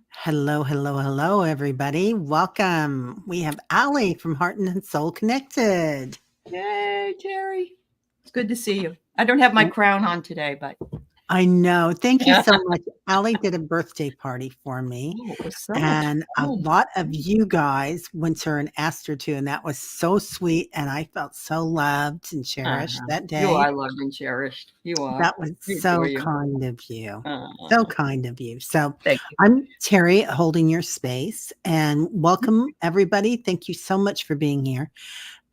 Hello, hello, hello, everybody. Welcome. We have Aley from Heart and Soul Connected. Yay, Teri. It's good to see you. I don't have my crown on today, but I know. Thank you so much. Aley did a birthday party for me. it was so And much a fun. lot of you guys went to her and asked her to, and that was so sweet. And I felt so loved and cherished that day. You are loved and cherished. You are. That was so kind of you. So kind of you. So thank you. I'm Teri, holding your space, and welcome everybody. Thank you so much for being here.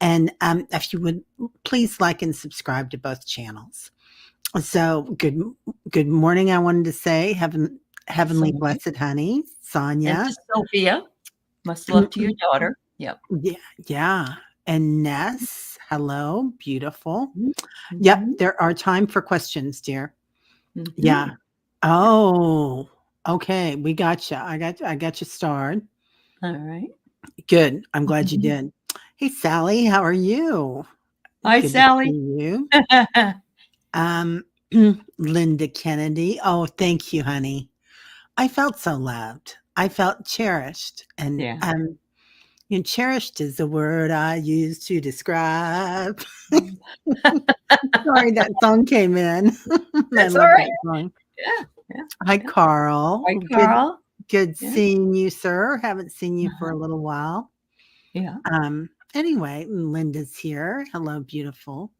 And if you would please like and subscribe to both channels. So good morning. I wanted to say heavenly blessed honey, Sonia. And to Sophia. Much love to your daughter. Yep. Yeah. And Ness, hello, beautiful. Yep, there are time for questions, dear. Yeah. Oh, okay. We got you. I got you starred. All right. Good. I'm glad you did. Hey, Sally, how are you? Hi, Good Sally. To see you. Linda Kennedy. Oh, thank you, honey. I felt so loved. I felt cherished. And cherished is the word I use to describe. Sorry, that song came in. That's all right. Yeah. Hi, Carl. Hi, Carl. Good seeing you, sir. Haven't seen you for a little while. Yeah. Anyway, Linda's here. Hello, beautiful.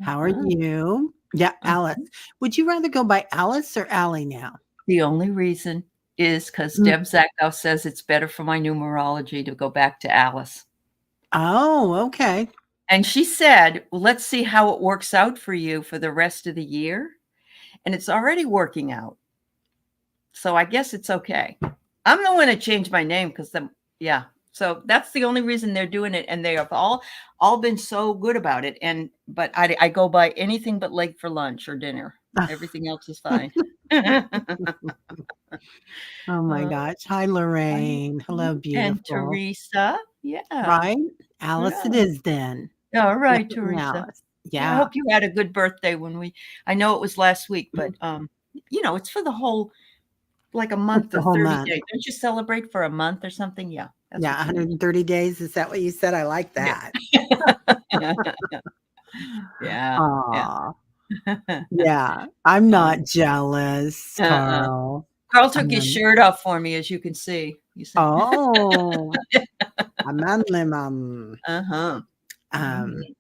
How are you? Yeah, Alice. Would you rather go by Alice or Aley now? The only reason is because Deb Zachow says it's better for my numerology to go back to Alice. Oh, okay. And she said, well, let's see how it works out for you for the rest of the year. And it's already working out. So I guess it's okay. I'm the one to change my name because so that's the only reason they're doing it. And they have all been so good about it. But I go by anything but late for lunch or dinner. Everything else is fine. Oh my gosh. Hi, Lorraine. Hello, beautiful. And Teresa. Yeah. Right? Alice it is then. All right, Teresa. Alice. Yeah. I hope you had a good birthday I know it was last week, but it's for the whole, like a month or 30 days. Don't you celebrate for a month or something? Yeah. 130 days. Is that what you said? I like that. Yeah. Yeah. I'm not jealous, Carl. Carl took his shirt off for me, as you can see. Oh.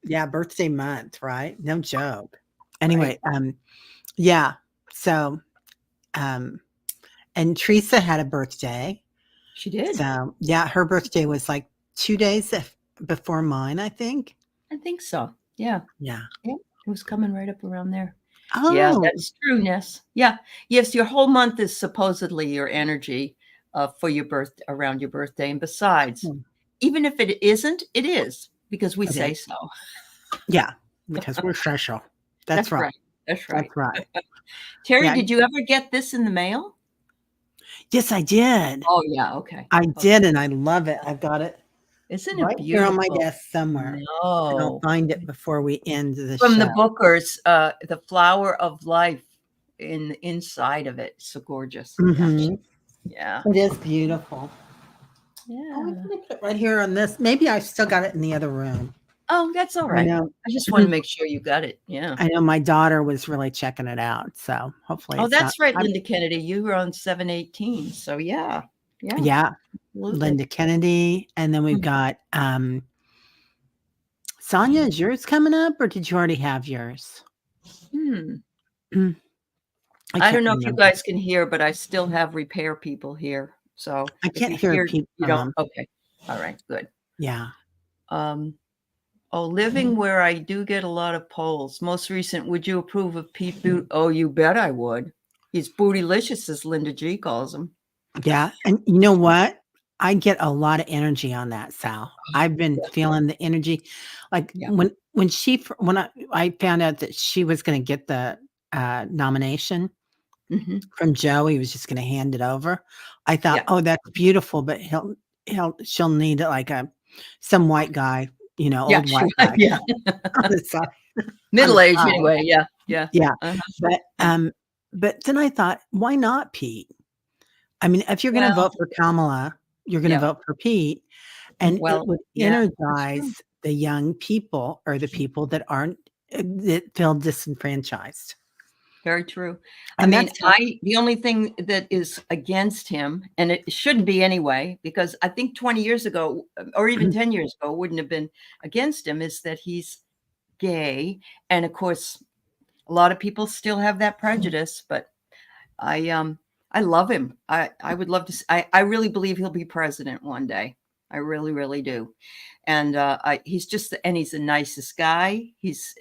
Yeah, birthday month, right? No joke. Anyway, yeah. So and Teresa had a birthday. She did. So yeah, her birthday was like 2 days before mine, I think. I think so. Yeah. Yeah. It was coming right up around there. Oh. Yeah, that's true, Ness. Yeah. Yes, your whole month is supposedly your energy for your around your birthday. And besides, even if it isn't, it is because we say so. Yeah, because we're special. That's right. That's right. That's right. Teri, did you ever get this in the mail? Yes, I did. Oh, yeah. Okay. I did, and I love it. I've got it. Isn't right it beautiful? Here on my desk somewhere. No. And I'll find it before we end the show. From the Bookers, the flower of life inside of it. So gorgeous. Yeah. It is beautiful. Yeah. I'm going to put it right here on this. Maybe I've still got it in the other room. Oh, that's all right. I just want to make sure you got it. Yeah. I know my daughter was really checking it out. So hopefully. Oh, that's right, Linda Kennedy. You were on 718. So yeah. Yeah. Linda Kennedy. And then we've got Sonia, is yours coming up or did you already have yours? I don't know if you guys can hear, but I still have repair people here. So I can't hear people. You don't. Okay. All right. Good. Yeah. Living where I do get a lot of polls. Most recent, would you approve of Pete Boot? Oh, you bet I would. He's bootylicious, as Linda G calls him. Yeah. And you know what? I get a lot of energy on that, Sal. I've been feeling the energy. Like when I found out that she was going to get the nomination from Joe, he was just going to hand it over. I thought, oh, that's beautiful, but she'll need like some white guy, old white guy. Yeah. Middle-aged anyway. Yeah. But then I thought, why not Pete? I mean, if you're going to Well, vote for Kamala, you're going to yeah. vote for Pete, and it would Yeah, that's true. energize the young people or the people that aren't that feel disenfranchised. Very true. I And mean, that's what the only thing that is against him, and it shouldn't be anyway, because I think 20 years ago, or even 10 years ago, wouldn't have been against him, is that he's gay. And of course, a lot of people still have that prejudice, but I love him. I would love to. I really believe he'll be president one day. I really, really do. And he's just, and he's the nicest guy. He's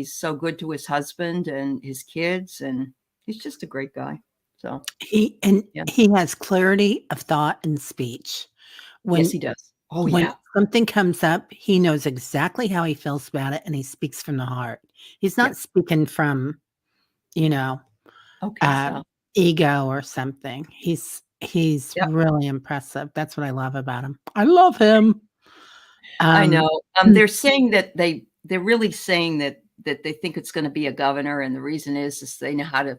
so good to his husband and his kids, and he's just a great guy. So he yeah, has clarity of thought and speech. yes, he does. Oh When yeah, something comes up, he knows exactly how he feels about it, and he speaks from the heart. He's yeah. not speaking from, you know, Okay, so ego or something. He's yeah, really impressive. That's what I love about him. I love him. I Um, know. They're saying that they're really saying that they think it's going to be a governor, and the reason is they know how to.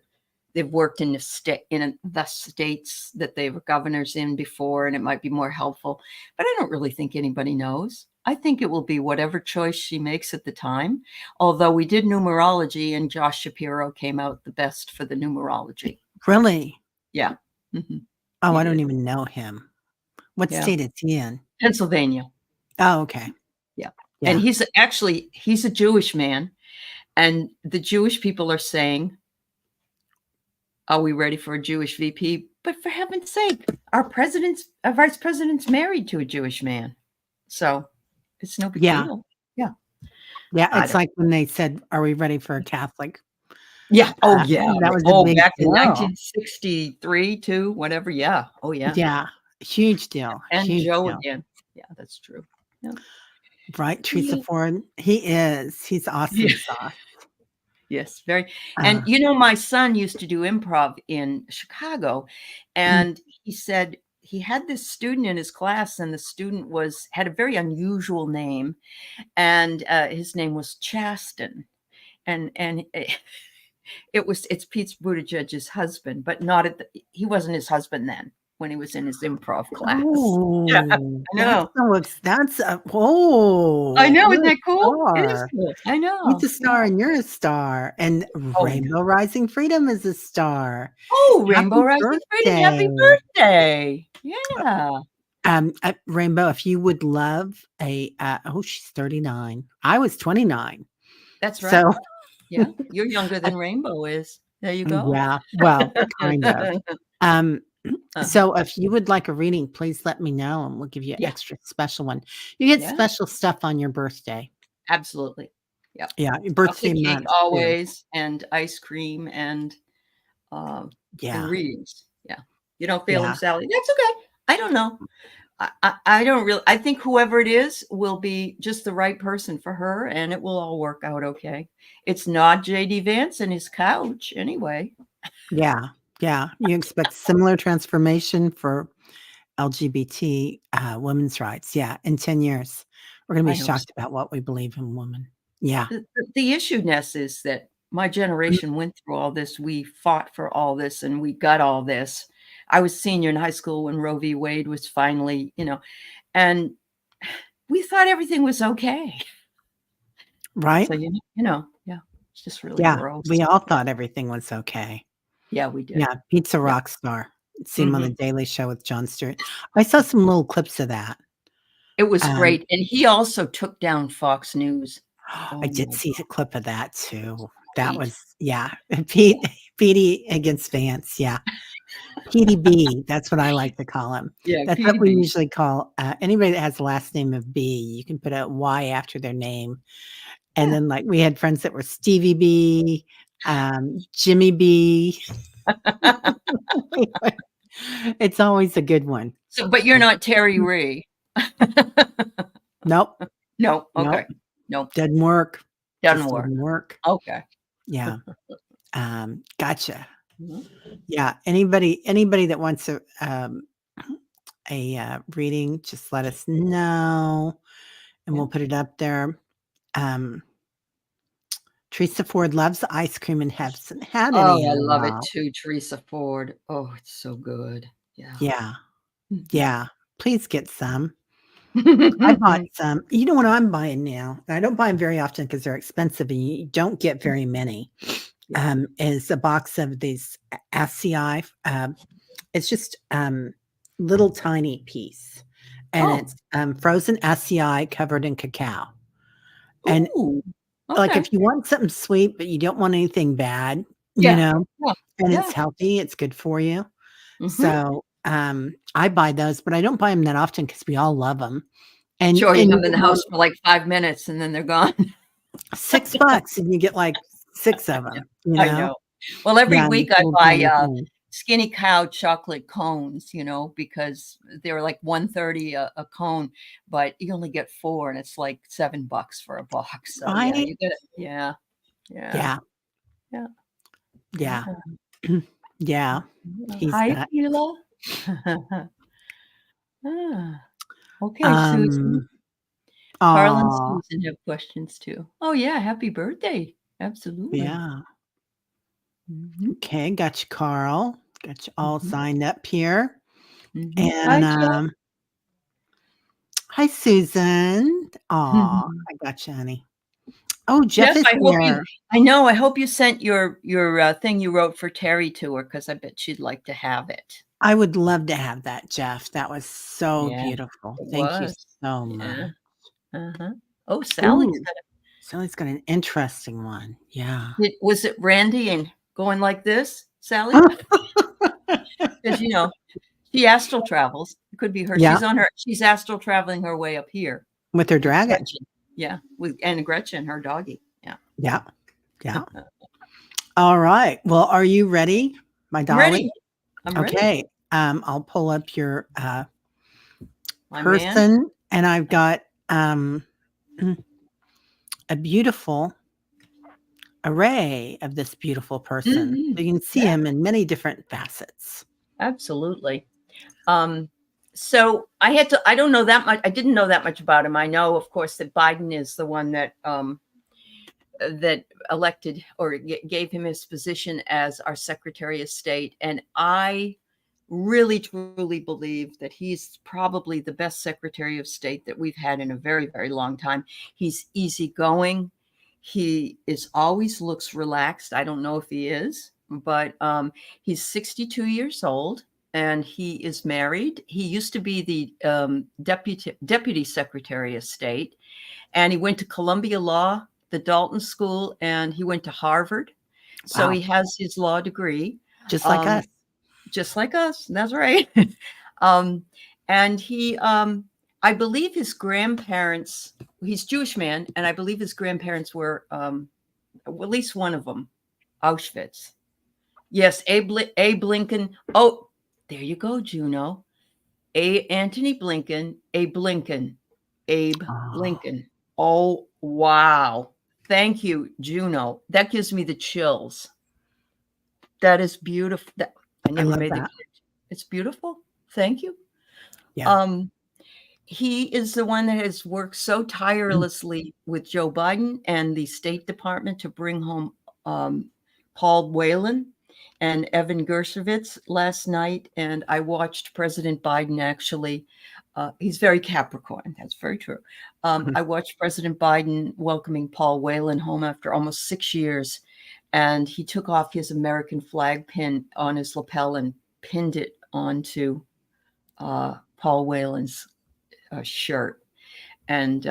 They've worked in the states that they were governors in before, and it might be more helpful. But I don't really think anybody knows. I think it will be whatever choice she makes at the time. Although we did numerology, and Josh Shapiro came out the best for the numerology. really? Yeah. Mhm. Oh, He I don't did. even know him. What Yeah. state is he in? Pennsylvania. Oh, okay. Yeah. And Yeah. he's a Jewish man. And the Jewish people are saying, are we ready for a Jewish VP? But for heaven's sake, our vice president's married to a Jewish man. So it's no big Yeah. deal. Yeah. Yeah. I It's don't, like when they said, "Are we ready for a Catholic?" yeah. Oh, yeah. That was a Oh, big back in deal. 1963, too, whatever. Yeah. Oh, yeah. Yeah. Huge deal. And Huge Joe deal. again. Yeah, that's true. Yeah. Right, Teresa Yeah. Ford? He is. He's awesome Yeah. sauce. Yes, very. And Uh, my son used to do improv in Chicago, and he said he had this student in his class, and the student had a very unusual name, and his name was Chasten, and it's Pete Buttigieg's husband, but not he wasn't his husband then when he was in his improv class. Yeah, I oh, know. that's I know. you're Isn't a that cool? It is star. cool. I He's know. a Yeah. star and you're a star, and Oh, yeah. Rainbow Rising Freedom is a star. Oh, Rainbow Happy Rising Freedom. birthday. Happy birthday. Yeah. Rainbow, if you would love she's 39. I was 29. That's right. So, Yeah. You're younger than Rainbow is. There you go. yeah, well, kind of. Um, Uh, so if you would like a reading, please let me know and we'll give you an yeah. extra special one. You get Yeah. special stuff on your birthday. Absolutely. Yeah. Yeah, your birthday Chocolate cake month too. always, and ice cream, and Yeah, readings. Yeah. You don't feel them, yeah, Sally. That's okay. I don't know. I don't really, I think whoever it is will be just the right person for her, and it will all work out okay. It's not JD Vance and his couch anyway. yeah, yeah. You expect similar transformation for LGBT women's rights. Yeah, in 10 years, we're going to I be hope so. shocked about what we believe in women. Yeah. The issue, Ness, is that my generation went through all this. We fought for all this, and we got all this. I was senior in high school when Roe v. Wade was finally, and we thought everything was okay. Right? So, yeah, it's just really Yeah, gross. we all thought everything was okay. Yeah, we did. Yeah, Pete's a Yeah. rock star. See him on The Mhm. Daily Show with Jon Stewart. I saw some little clips of that. It was Um, great. And he also took down Fox News. I Oh did my see a clip of that too. That Pete. was yeah, Pete Petey against Vance, yeah. Petey B, that's what I like to call him. Yeah, That's what we PDB. usually call, anybody that has the last name of B, you can put a Y after their name, and Yeah. then, like, we had friends that were Stevie B, Jimmy B. It's always a good one. So, but you're not Teri Ree. Nope, No. nope, Okay. No, doesn't work. doesn't Just work. doesn't work. Okay. Yeah. Gotcha. Mhm. Yeah. Anybody that wants a reading, just let us know, and Yeah. we'll put it up there. Teresa Ford loves ice cream and hasn't had Oh, any in I a love it while. too, Teresa Ford. Oh, it's so good. Yeah. Yeah. Please get some. I bought some. You know what I'm buying now? I don't buy them very often because they're expensive and you don't get very many. Is a box of these SCI. It's just little tiny piece, and it's frozen SCI covered in cacao. And Ooh, like okay. if you want something sweet but you don't want anything bad, Yeah. and Yeah. it's healthy, it's good for you. Mhm. So I buy those, but I don't buy them that often because we all love them. And Sure, you you have them in get the one house for like 5 minutes and then they're gone. $6 and you get like 6 of them, I know. Well, every Yeah, in this week I little buy, tiny thing. Skinny Cow chocolate cones, because they're like 130 a cone, but you only get 4 and it's like $7 for a box. So yeah, Right? you get it. Yeah. Yeah. Yeah. Yeah. Yeah. Yeah. Yeah. He's Hi, that. Sheila. Ah, okay, Susan. Um, Carl and aw, Susan have questions too. Oh yeah, happy birthday. Absolutely. yeah. Mhm, Okay, got you, Carl. Got you all mhm, signed up here. mhm. And, Hi, Jeff. hi, Susan. Aw, I got you, honey. Oh, Jeff Jeff, is here. I hope you sent your thing you wrote for Teri to her because I bet she'd like to have it. I would love to have that, Jeff. That was so Yeah, beautiful. it Thank you was. so Yeah. much. Uh-huh. Oh, Sally's Ooh, got Sally's got an interesting one. Yeah. was it Randy and going like this, Sally? Because she astral travels. It could be her. Yeah, She's astral traveling her way up here. with her dragon. Gretchen. Yeah. And Gretchen, her doggie. Yeah. Yeah, yeah. All right. Well, are you ready, my I'm ready. dolly? I'm ready. Okay. I'll pull up your My man. person, and I've got a beautiful array of this beautiful person. Mhm. You can see Yeah, him in many different facets. absolutely. So I don't know that much. I didn't know that much about him. I know, of course, that Biden is the one that that elected or gave him his position as our Secretary of State. And I really, truly believe that he's probably the best Secretary of State that we've had in a very, very long time. He's easygoing. He is always looks relaxed. I don't know if he is, but he's 62 years old and he is married. He used to be the deputy Secretary of State, and he went to Columbia Law, the Dalton School, and he went to Harvard. So Wow. he has his law degree. Just like Um, us. just like us. That's right. um, and I believe his grandparents, he's Jewish man, and I believe his grandparents were, at least one of them, Auschwitz. Yes, Abe Lincoln. Oh, there you go, Juno. Anthony Blinken, Abe Lincoln, Abe Oh, Lincoln. Oh, wow. Thank you, Juno. That gives me the chills. That is beautiful. I I never love made the that. connection. It's beautiful. Thank you. Yeah. Um, he is the one that has worked so tirelessly with Joe Biden and the State Department to bring home Paul Whelan and Evan Gershkovich last night. And I watched President Biden actually. He's very Capricorn. That's very true. I watched President Biden welcoming Paul Whelan home after almost 6 years. And he took off his American flag pin on his lapel and pinned it onto Paul Whelan's shirt, and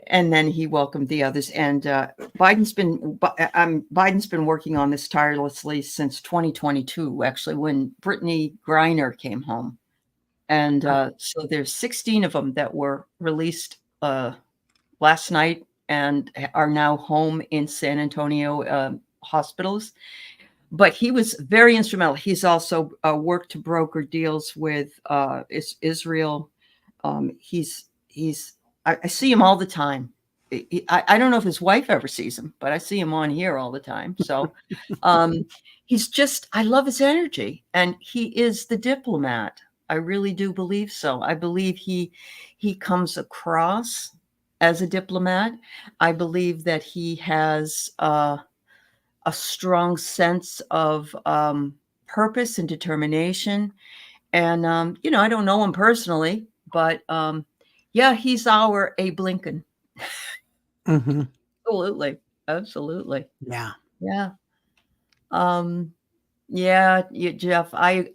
then he welcomed the others. And Biden's been working on this tirelessly since 2022. Actually, when Brittany Griner came home, and so there's 16 of them that were released last night and are now home in San Antonio hospitals. But he was very instrumental. He's also worked to broker deals with Israel. He's I see him all the time. I don't know if his wife ever sees him, but I see him on here all the time. So he's just, I love his energy, and he is the diplomat. I really do believe so. I believe he comes across as a diplomat. I believe that he has a strong sense of purpose and determination. And, I don't know him personally, but yeah, he's our Abe Lincoln. Absolutely. Absolutely. Yeah. Yeah. Yeah, Jeff, I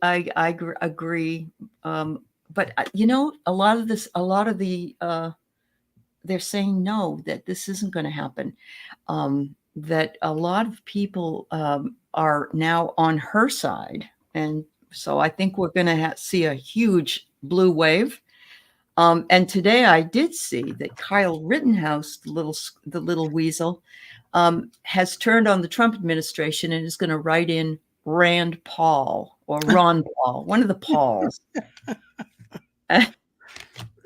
agree. But a lot of the they're saying no, that this isn't going to happen. That a lot of people are now on her side, and so I think we're going to see a huge blue wave. And today I did see that Kyle Rittenhouse, the little weasel, has turned on the Trump administration and is going to write in Rand Paul or Ron Paul, one of the Pauls.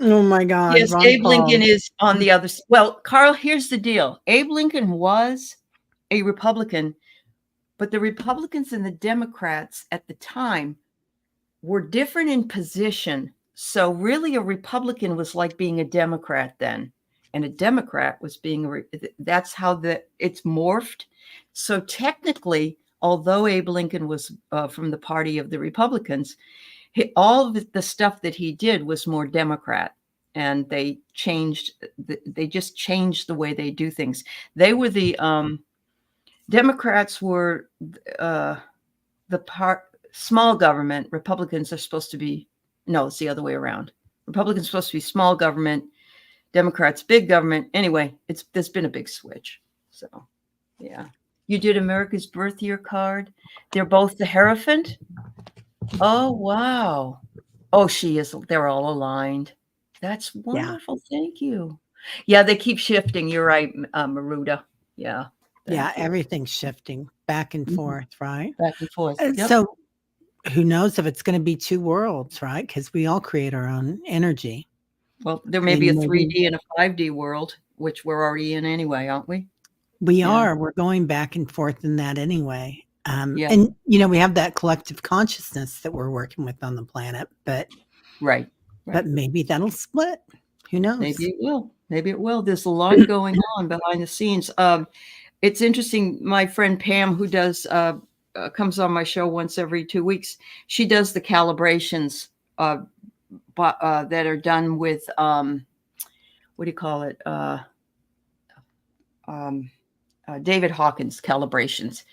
Oh my God. Yes, Ron Abe Paul. Lincoln is on the other side. Well, Carl, here's the deal. Abe Lincoln was a Republican, but the Republicans and the Democrats at the time were different in position. So really a Republican was like being a Democrat then, and a Democrat was being that's how it's morphed. So technically, although Abe Lincoln was from the party of the Republicans, all of the stuff that he did was more Democrat, and they just changed the way they do things. They were the Democrats were small government. Republicans are supposed to be, no, it's the other way around. Republicans are supposed to be small government, Democrats big government. Anyway, there's been a big switch. So yeah. You did America's birth year card. They're both the Hierophant. Oh, wow. Oh, she is. They're all aligned. That's wonderful. Yeah. Thank you. Yeah, they keep shifting. You're right, Maruda. Yeah. Yeah, everything's shifting back and forth, right? Back and forth. Yep. So who knows if it's going to be two worlds, right? Because we all create our own energy. Well, there may be a 3D and a 5D world, which we're already in anyway, aren't we? We are. We're going back and forth in that anyway. Yeah. And, we have that collective consciousness that we're working with on the planet, but right. But maybe that'll split. Who knows? Maybe it will. Maybe it will. There's a lot going on behind the scenes. It's interesting. My friend Pam, who does comes on my show once every 2 weeks, she does the calibrations that are done with what do you call it? David Hawkins calibrations.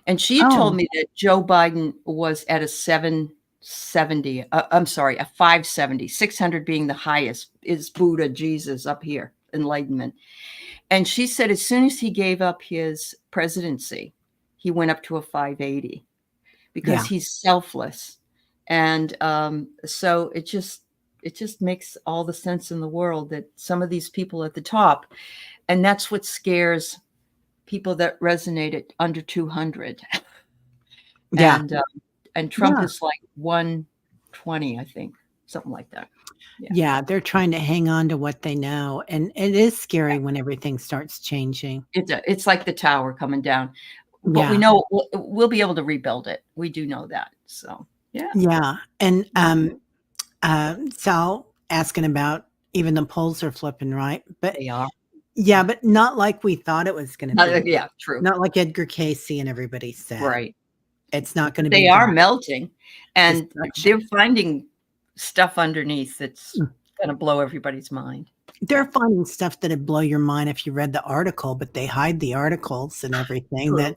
And she told me that Joe Biden was at a 770. I'm sorry, a 570, 600 being the highest, is Buddha, Jesus up here, enlightenment. And she said as soon as he gave up his presidency, he went up to a 580 because he's selfless. And so it just makes all the sense in the world that some of these people at the top, and that's what scares people that resonate at under 200. Yeah. And Trump is like 120, I think, something like that. Yeah, they're trying to hang on to what they know. And it is scary when everything starts changing. It's like the tower coming down. But we know we'll be able to rebuild it. We do know that. So, yeah. Yeah. And Sal asking about even the polls are flipping, right? But they are. Yeah, but not like we thought it was going to be. Yeah, true. Not like Edgar Cayce and everybody said. Right. It's not going to be. They are melting, and they're finding stuff underneath that's going to blow everybody's mind. They're finding stuff that'd blow your mind if you read the article, but they hide the articles and everything. True.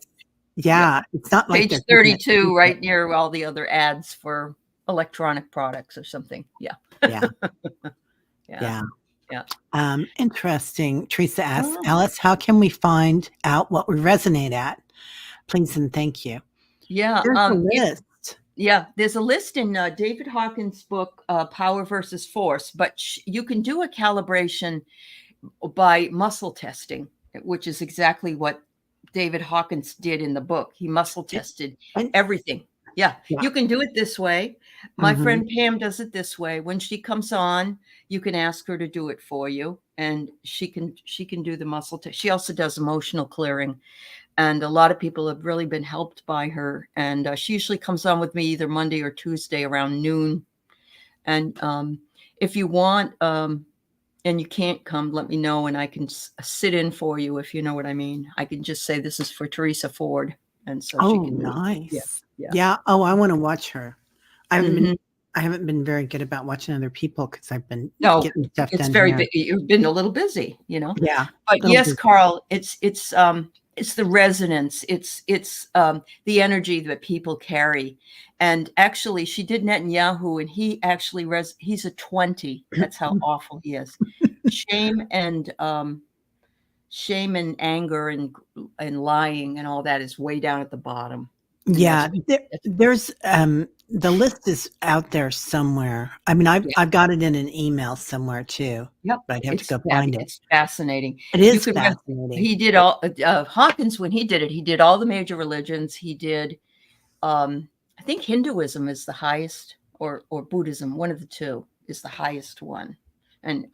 It's not like page 32, right near all the other ads for electronic products or something. Yeah. Yeah. Interesting. Teresa asks, Alice, how can we find out what we resonate at? Please and thank you. Yeah. There's a list. There's a list in David Hawkins' book, Power versus Force, but you can do a calibration by muscle testing, which is exactly what David Hawkins did in the book. He muscle tested everything. Yeah, you can do it this way. My friend Pam does it this way. When she comes on, you can ask her to do it for you, and she can do the muscle test. She also does emotional clearing, and a lot of people have really been helped by her. And she usually comes on with me either Monday or Tuesday around noon. And if you want, and you can't come, let me know, and I can sit in for you if you know what I mean. I can just say this is for Teresa Ford, and so she can. Nice. Yeah. Oh, I want to watch her. I I haven't been very good about watching other people because I've been No, getting stuff it's done very here. you've been a little busy, you know. Yeah, But little yes, busy. Carl, it's the resonance. It's the energy that people carry. And actually, she did Netanyahu, and he actually he's a 20. That's how awful he is. Shame and anger and lying and all that is way down at the bottom. And Yeah, there's the list is out there somewhere. I mean, I've got it in an email somewhere too. Yep, But I'd have to go find it. It's fascinating. It is fascinating. He did all Hawkins when he did all the major religions. He did, I think Hinduism is the highest, or Buddhism, one of the two is the highest one, and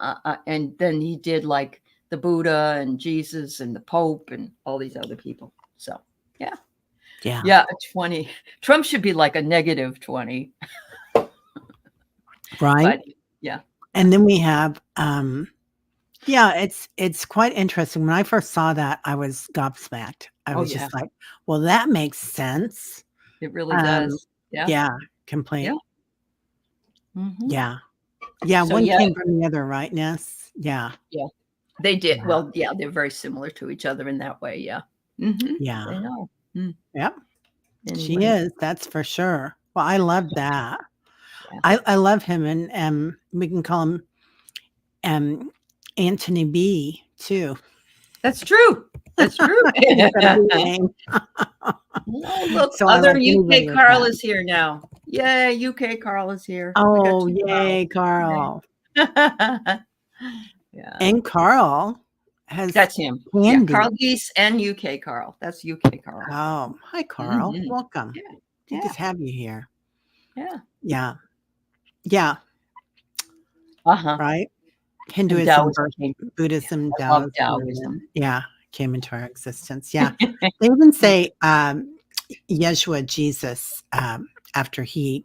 then he did like the Buddha and Jesus and the Pope and all these other people. So yeah, a 20. Trump should be like a negative 20, right? But, yeah. And then we have it's quite interesting. When I first saw that, I was gobsmacked. I was just like, well, that makes sense. It really does. Yeah, complete. Yeah. Mm-hmm. Yeah, so, one came from the other, right, Ness? Yeah. They did. Yeah. Well, they're very similar to each other in that way. Yeah. Mm-hmm. Yeah. I know. Yep. Anyway. She is. That's for sure. Well, I love that. Yeah. I love him, and we can call him Anthony B too. That's true. That's true. Oh, look, so other UK Carl is here now. Yay, UK Carl is here. Oh, yay, Carl. Yeah. And Carl that's him. Candy. Yeah, Carl Geese and UK Carl. That's UK Carl. Oh, hi, Carl. Mm-hmm. Welcome. Good to have you here. Yeah. Right? Hinduism, Buddhism, Taoism. Yeah, came into our existence. Yeah. They even say Yeshua, Jesus, after he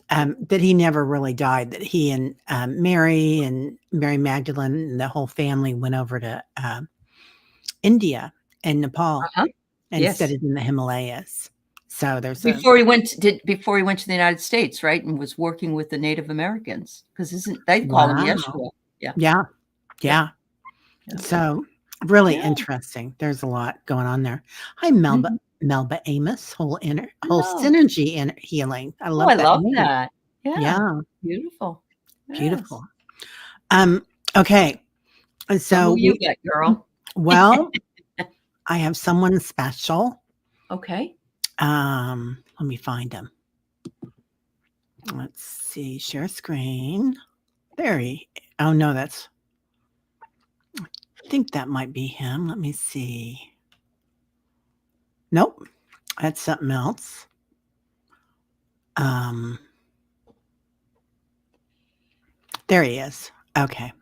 that he never really died, that he and Mary Magdalene and the whole family went over to India and Nepal and studied in the Himalayas. So there's before he went to the United States, right, and was working with the Native Americans, because they call him Yeshua. Yeah. So really interesting. There's a lot going on there. Hi, Melba. Mm-hmm. Melba Amos, whole synergy and healing. I love that. I love that. Yeah. Beautiful. Beautiful. Okay. So who you get, girl? Well, I have someone special. Okay. Let me find him. Let's see. Share screen. Oh no, I think that might be him. Let me see. Nope, that's something else. There he is. Okay.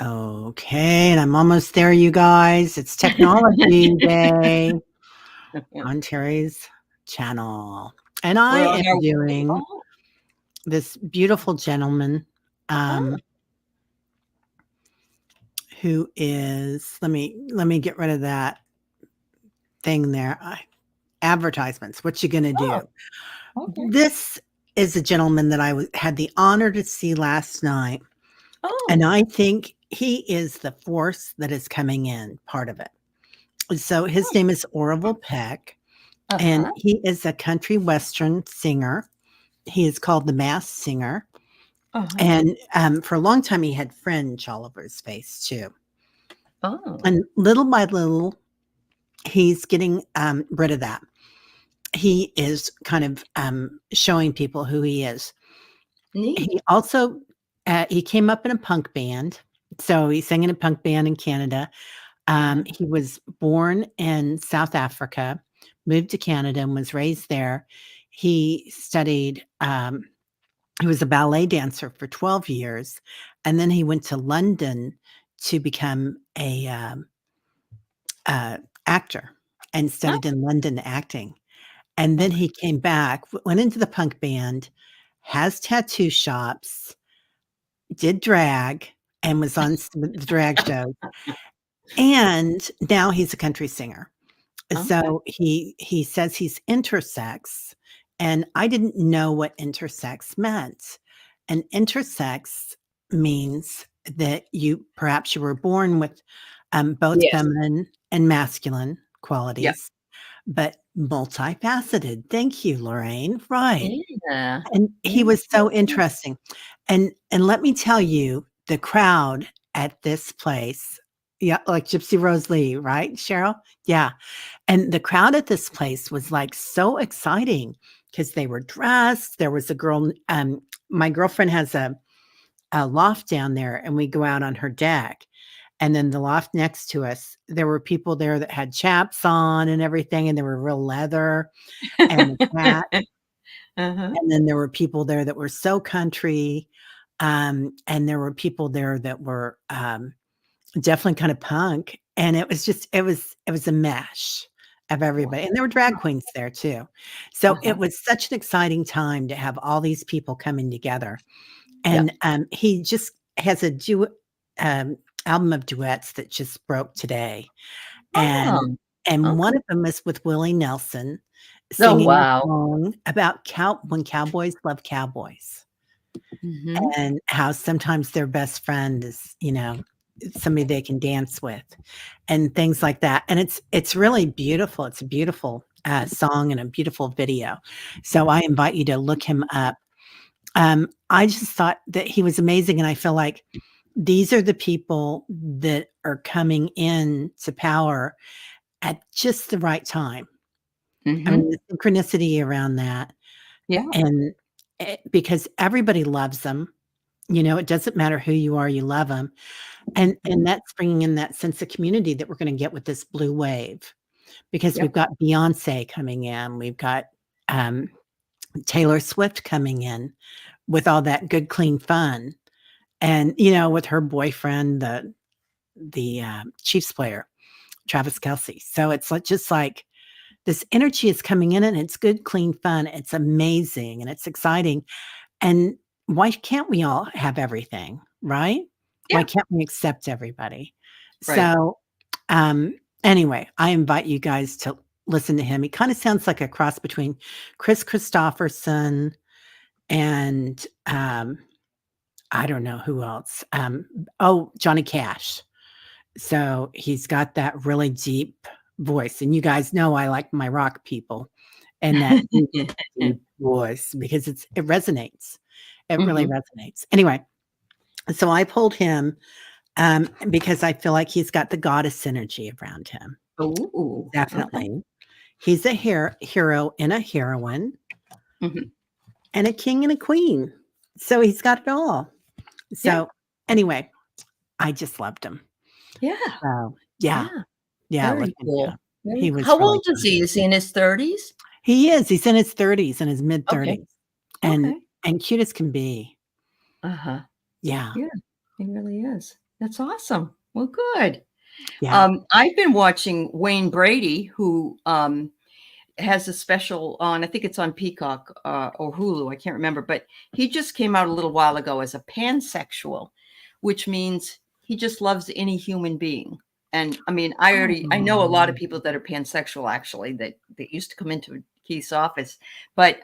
Okay, and I'm almost there, you guys. It's technology day on Teri's channel. And I am interviewing this beautiful gentleman who is, let me get rid of that thing there. Advertisements. What you gonna do? Okay. This is a gentleman that I had the honor to see last night. And I think he is the force that is coming in, part of it. So his name is Orville Peck, and he is a country western singer. He is called the Masked Singer. And for a long time, he had fringe all over his face, too. And little by little, he's getting rid of that. He is kind of showing people who he is. Neat. He also, he came up in a punk band. So he sang in a punk band in Canada. He was born in South Africa, moved to Canada and was raised there. He studied, he was a ballet dancer for 12 years. And then he went to London to become a actor and studied in London acting. And then he came back, went into the punk band, has tattoo shops, did drag, and was on the drag show. And now he's a country singer. Okay. So he says he's intersex, and I didn't know what intersex meant. And intersex means that perhaps you were born with both Yes. feminine and masculine Yeah. qualities, but multifaceted. Thank you, Lorraine. Right. Yeah. And he Yeah. was so interesting. And let me tell you, the crowd at this place, yeah, like Gypsy Rose Lee, right, Cheryl? Yeah. And the crowd at this place was like so exciting because they were dressed. There was a girl, my girlfriend has a loft down there, and we go out on her deck. And then the loft next to us, there were people there that had chaps on and everything, and they were real leather and a hat. Uh-huh. And then there were people there that were so country, and there were people there that were, definitely kind of punk, and it was a mesh of Wow. everybody, and there were drag queens there too. So Uh-huh. it was such an exciting time to have all these people coming together, Yeah. and, he just has a album of duets that just broke today, and Oh, one okay. of them is with Willie Nelson Oh, singing a wow. song about when cowboys love cowboys, Mhm. and how sometimes their best friend is, somebody they can dance with, and things like that. And it's really beautiful. It's a beautiful song and a beautiful video. So I invite you to look him up. I just thought that he was amazing, and I feel like these are the people that are coming in to power at just the right time. I Mhm. mean, the synchronicity around that, Yeah. and because everybody loves them. It doesn't matter who you are, you love them. And Mhm. that's bringing in that sense of community that we're gonna get with this blue wave, because we've Yep. got Beyoncé coming in, we've got, um, Taylor Swift coming in with all that good, clean fun, and, with her boyfriend, the Chiefs player, Travis Kelce. So it's just like this energy is coming in, and it's good, clean fun, it's amazing, and it's exciting, and why can't we all have everything, right? Why Yeah. can't we accept everybody? Right. So, um, anyway, I invite you guys to listen to him. He kinda sounds like a cross between Chris Christopherson and, I don't know who else, Johnny Cash. So, he's got that really deep voice, and you guys know I like my rock people, and that deep, deep voice, because it resonates. It really Mhm. resonates. Anyway, so I pulled him, because I feel like he's got the goddess energy around him. Ooh, okay. Definitely. He's a hero and a heroine, Mhm. and a king and a queen. So he's got it all. Yeah. So anyway, I just loved him. Yeah. So yeah, Yeah. yeah, look Very into him. cool. Very He cool. was How really old is good. he? Is he in his 30s? He's in his 30s, in his Okay. mid-30s, and Okay. cute as can be. Uh-huh. Yeah, Yeah, he really is. That's awesome. Well, good. yeah. I've been watching Wayne Brady, who has a special on, I think it's on Peacock or Hulu, I can't remember, but he just came out a little while ago as a pansexual, which means he just loves any human being. And I mean, I know a lot of Oh. people that are pansexual actually that used to come into Keith's office, but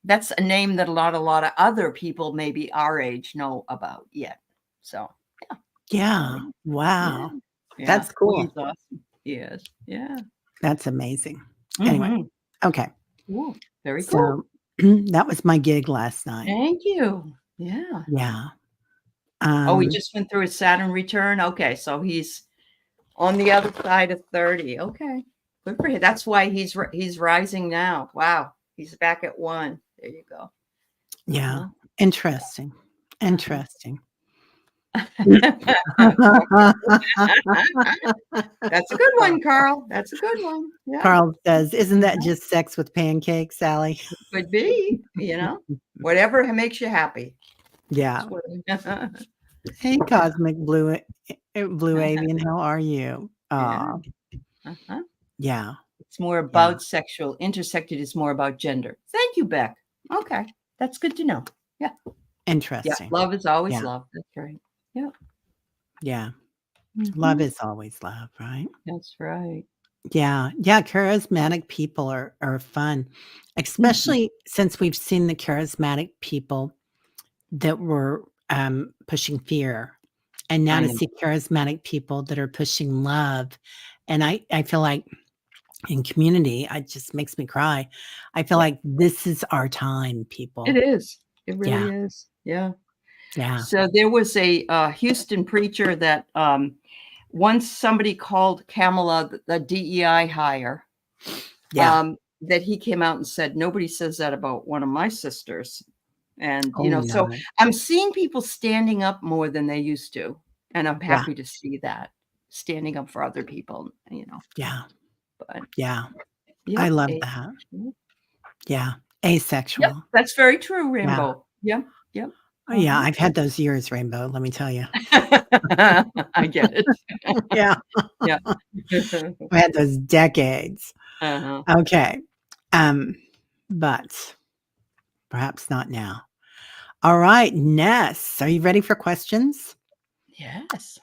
that's a name that a lot of other people maybe our age know about yet. So yeah, Yeah. so, yeah, Wow. yeah. That's Wayne's cool. awesome. Yes, yeah. That's amazing. Anyway, Mm-hmm. okay. Cool. Very cool. So that was my gig last night. Thank you. Yeah. Yeah. Oh, he Um, just went through his Saturn return. Okay, so he's on the other side of 30. Okay. Good for him. That's why he's rising now. Wow. He's back at 1. There you go. yeah. Uh-huh. Interesting. Uh-huh. Interesting. That's a good one, Carl. That's a good one. Yeah. Carl says, "Isn't that Uh-huh. just sex with pancakes, Sally?" Could be, whatever makes you happy. Yeah. That's what Hey, yeah. Cosmic Blue Avian, how are you? Yeah. Aw, Uh-huh. yeah, It's more yeah. about sexual. Intersected is more about gender. Thank you, Beck. Okay. That's good to know. Yeah. Yeah. Interesting. Love is always Yeah, love. That's right. Yeah. yeah. Love Mhm. is always love, right? That's right. Yeah. Yeah. Charismatic people are fun, especially since we've seen the charismatic people that were pushing fear. And now I to know. see charismatic people that are pushing love. And I feel like in community, it just makes me cry. I feel Yeah, like this is our time, it people. is. It Yeah. really is. Yeah. Yeah. So there was a Houston preacher that once somebody called Kamala the DEI hire, Yeah. that he came out and said, nobody says that about one of my sisters. And, Oh, so no. I'm seeing people standing up more than they used to. And I'm Yeah. happy to see that, standing up for other people, Yeah. but Yeah. I yep. love that. Yeah. Yep. Asexual. That's very true, Yeah. Rainbow. Yep. Yep. Oh, yeah. Uh-huh. I've had those years, Rainbow, let me tell you. I get it. Yeah. Yeah. I had those decades. Uh-huh. Okay. But perhaps not now. All right, Ness, are you ready for questions? Yes.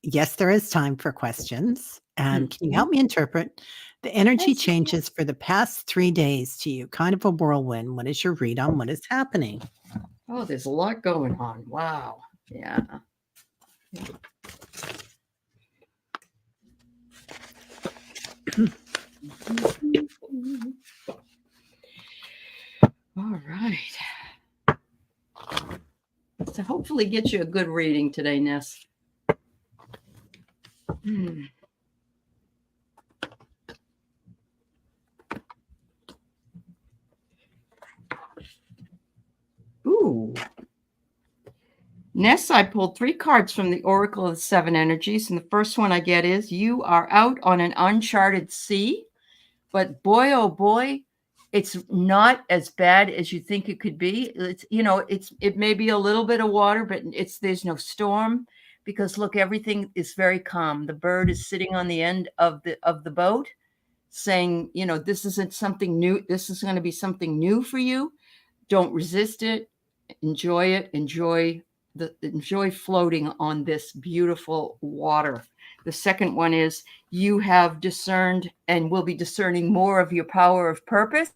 Yes, there is time for questions. Can you Mhm. help me interpret the energy Yes. changes for the past 3 days to you? Kind of a whirlwind. What is your read on what is happening? Oh, there's a lot going on. Wow. Yeah. All right. So hopefully get you a good reading today, Ness. Ooh. Ness, I pulled 3 cards from the Oracle of the 7 Energies, and the first one I get is you are out on an uncharted sea, but boy, oh boy, it's not as bad as you think it could be. It may be a little bit of water, but there's no storm because look, everything is very calm. The bird is sitting on the end of the boat saying, this isn't something new. This is going to be something new for you. Don't resist it. Enjoy it. Enjoy floating on this beautiful water. The second one is you have discerned and will be discerning more of your power of purpose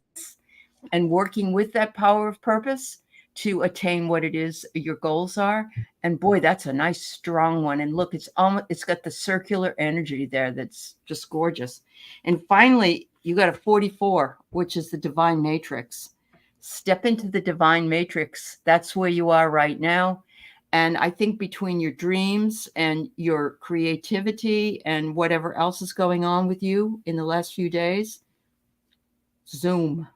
and working with that power of purpose to attain what it is your goals are. And boy, that's a nice strong one. And look, it's got the circular energy there that's just gorgeous. And finally, you got a 44, which is the divine matrix. Step into the divine matrix. That's where you are right now. And I think between your dreams and your creativity and whatever else is going on with you in the last few days, zoom.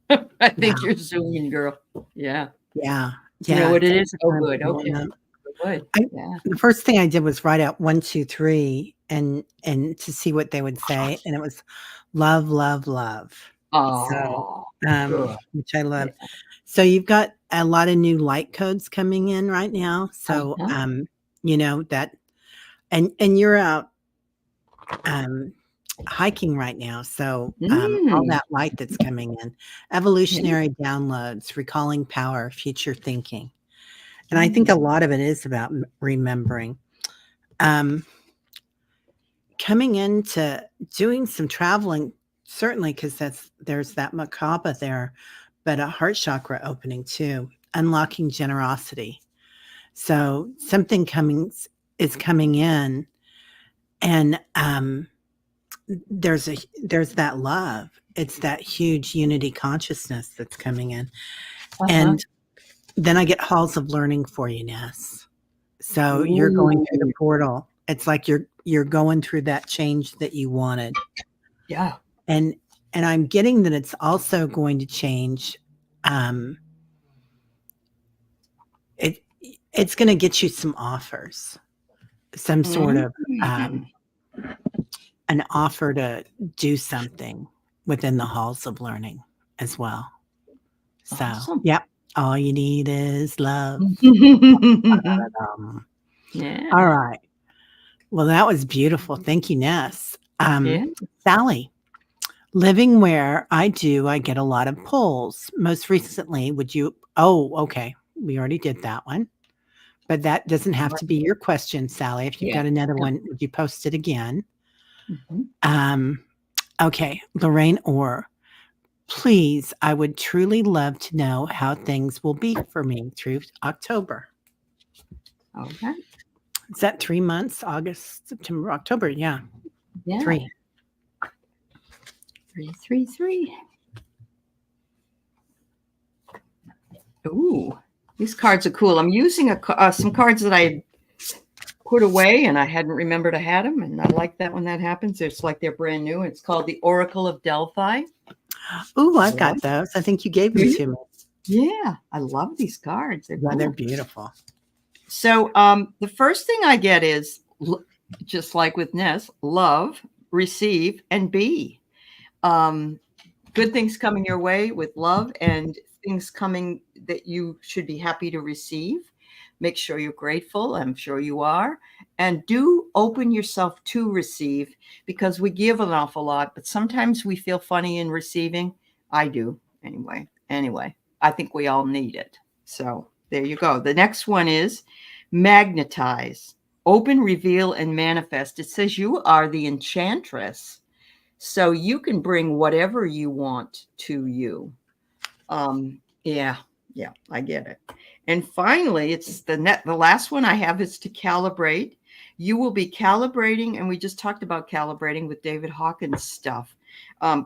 I think Yeah. you're zooming, girl. Yeah. Yeah. You know Yeah. what it Thanks is? Oh, for good. pulling Okay. up. Good. I Yeah. The first thing I did was write out 1, 2, 3 and to see what they would say, and it was love, love, love. So, Oh, good. which I Yeah. love. So you've got a lot of new light codes coming in right now. So, Uh-huh. that and you're out hiking right now. So, all Mm. that light that's coming in, Yeah. evolutionary downloads, recalling power, future thinking. And I think Mm. a lot of it is about remembering. Coming into doing some traveling, certainly because there's that macabre there, but a heart chakra opening too, unlocking generosity. So something is coming in, and there's that love. It's that huge unity consciousness that's coming in, Uh-huh. and then I get halls of learning for you, Ness. So you're going through the Ooh. portal. It's like you're going through that change that you wanted. Yeah. And I'm getting that it's also going to change, um, it it's gonna get you some offers, some sort of, Mm. an offer to do something within the halls of learning as well. So, Awesome. yep, all you need is love. Yeah. Alright. Well, that was beautiful. Thank you, Ness. Yeah. Sally. Living where I do, I get a lot of pulls. Most recently, okay, we already did that one, but that doesn't have to be your question, Sally. If you've Yeah. got another No. one, would you post it again? Okay, Lorraine Orr. Please, I would truly love to know how things will be for me through October. Okay. Is that 3 months? August, September, October? Yeah. Yeah. 3. 3, 3, 3. Ooh, these cards are cool. I'm using some cards that I put away and I hadn't remembered I had them. And I like that when that happens. It's like they're brand new. It's called the Oracle of Delphi. Ooh, I've got those. I think you gave them to me. Yeah, I love these cards. They're cool. They're beautiful. So the first thing I get is, just like with Ness, love, receive, and be. Good things coming your way with love and things coming that you should be happy to receive. Make sure you're grateful. I'm sure you are. And do open yourself to receive, because we give an awful lot, but sometimes we feel funny in receiving. I do anyway. I think we all need it. So there you go. The next one is magnetize, open, reveal, and manifest. It says you are the enchantress. So you can bring whatever you want to you. Yeah, I get it. And finally, it's the last one I have is to calibrate. You will be calibrating, and we just talked about calibrating with David Hawkins stuff.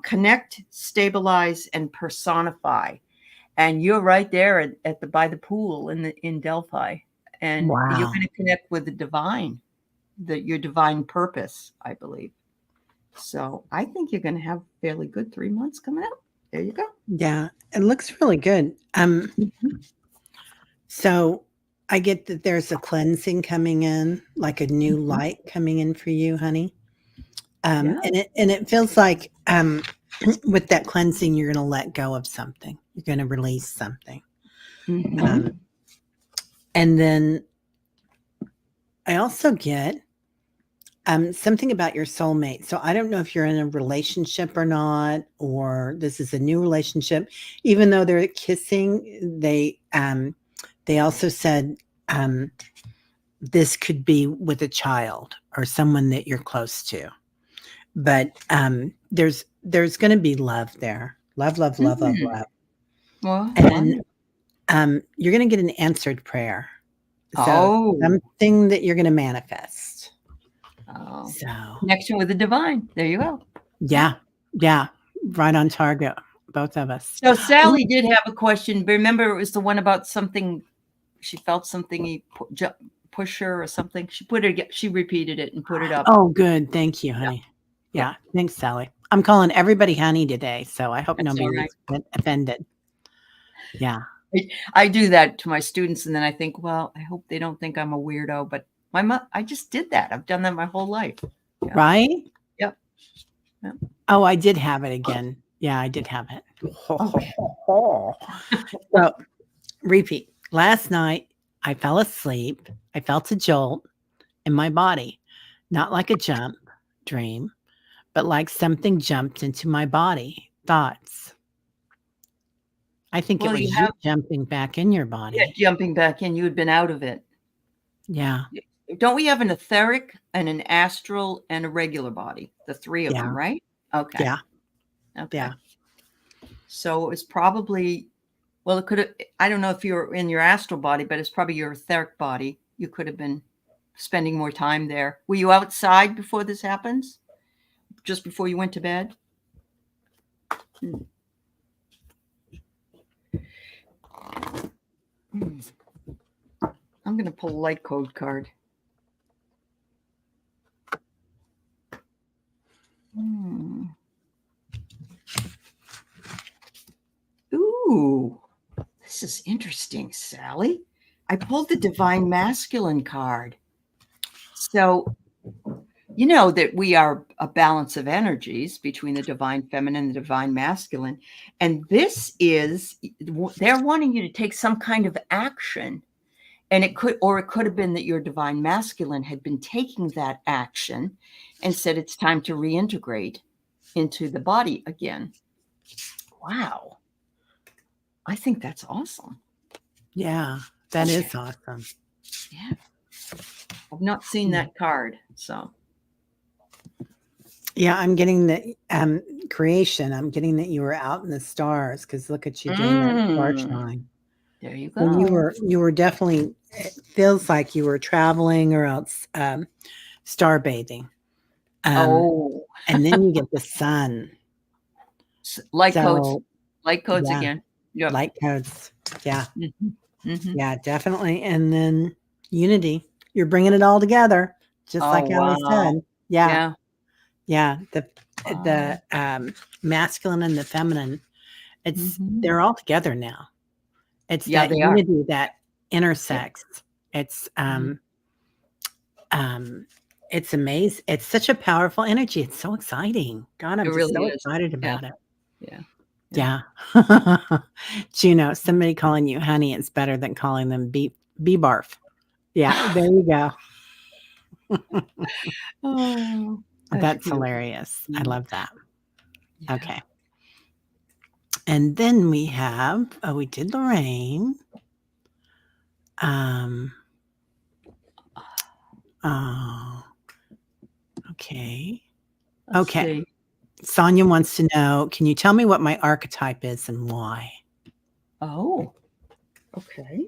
Connect, stabilize, and personify. And you're right there by the pool in Delphi. And you're going to connect with the divine, your divine purpose, I believe. So I think you're going to have fairly good 3 months coming up. There you go. Yeah, it looks really good. So I get that there's a cleansing coming in, like a new light coming in for you, honey. And it feels like with that cleansing, you're going to let go of something. You're going to release something. And then I also get something about your soulmate. So I don't know if you're in a relationship or not, or this is a new relationship. Even though they're kissing, they also said this could be with a child or someone that you're close to. But there's going to be love there. Love. Well, and you're going to get an answered prayer. So something that you're going to manifest. So connection with the divine. There you go. Yeah. Right on target, both of us. So Sally did have a question. Remember, it was the one about something. She felt something he push her or something. She repeated it and put it up. Oh, good. Thank you, honey. Yeah. Thanks, Sally. I'm calling everybody honey today, so I hope nobody's offended. Yeah. I do that to my students, and then I think, well, I hope they don't think I'm a weirdo, but I just did that. I've done that my whole life. Yeah. Right? Yep. Oh, I did have it again. Yeah, I did have it. So, repeat. Last night, I fell asleep. I felt a jolt in my body, not like a jump dream, but like something jumped into my body. Thoughts. I think it was you jumping back in your body. Yeah, jumping back in. You had been out of it. Yeah. Don't we have an etheric and an astral and a regular body? The 3 of them, right? Okay. Yeah. Okay. Yeah. So it was probably, well, it could have, I don't know if you're in your astral body, but it's probably your etheric body. You could have been spending more time there. Were you outside before this happens? Just before you went to bed? I'm going to pull a light code card. Ooh, this is interesting, Sally. I pulled the Divine Masculine card. So, you know that we are a balance of energies between the Divine Feminine and the Divine Masculine. And this is, they're wanting you to take some kind of action. And it could have been that your Divine Masculine had been taking that action and said it's time to reintegrate into the body again. Wow. I think that's awesome. Yeah, that is awesome. Yeah. I've not seen that card, so. Yeah, I'm getting the creation. I'm getting that you were out in the stars because look at you doing that star shine. There you So go. you were definitely. It feels like you were traveling or else star bathing. Oh, And then you get the sun. light codes. So Light codes yeah, again. Yep. light codes. Yeah, Mm-hmm. yeah, definitely. And then unity. You're bringing it all together, just Oh, like Aley wow. said. Yeah, Yeah. yeah. Wow. The masculine and the feminine. Mm-hmm. They're all together now. It's Yeah, that they are. unity that Yep. intersects. It's Mhm. um it's amazing. It's such a powerful energy. It's so exciting. God, It I'm just really so is. excited Yeah. about it. Yeah. Yeah. Yeah. Juno, somebody calling you honey is better than calling them bee barf. Yeah, there you go. Oh, that's That's beautiful. hilarious. I Mm. love that. Yeah. Okay. And then we have, oh, we did Lorraine. Um, oh, okay. Let's Okay. see. Sonia wants to know, can you tell me what my archetype is and why? Oh, okay.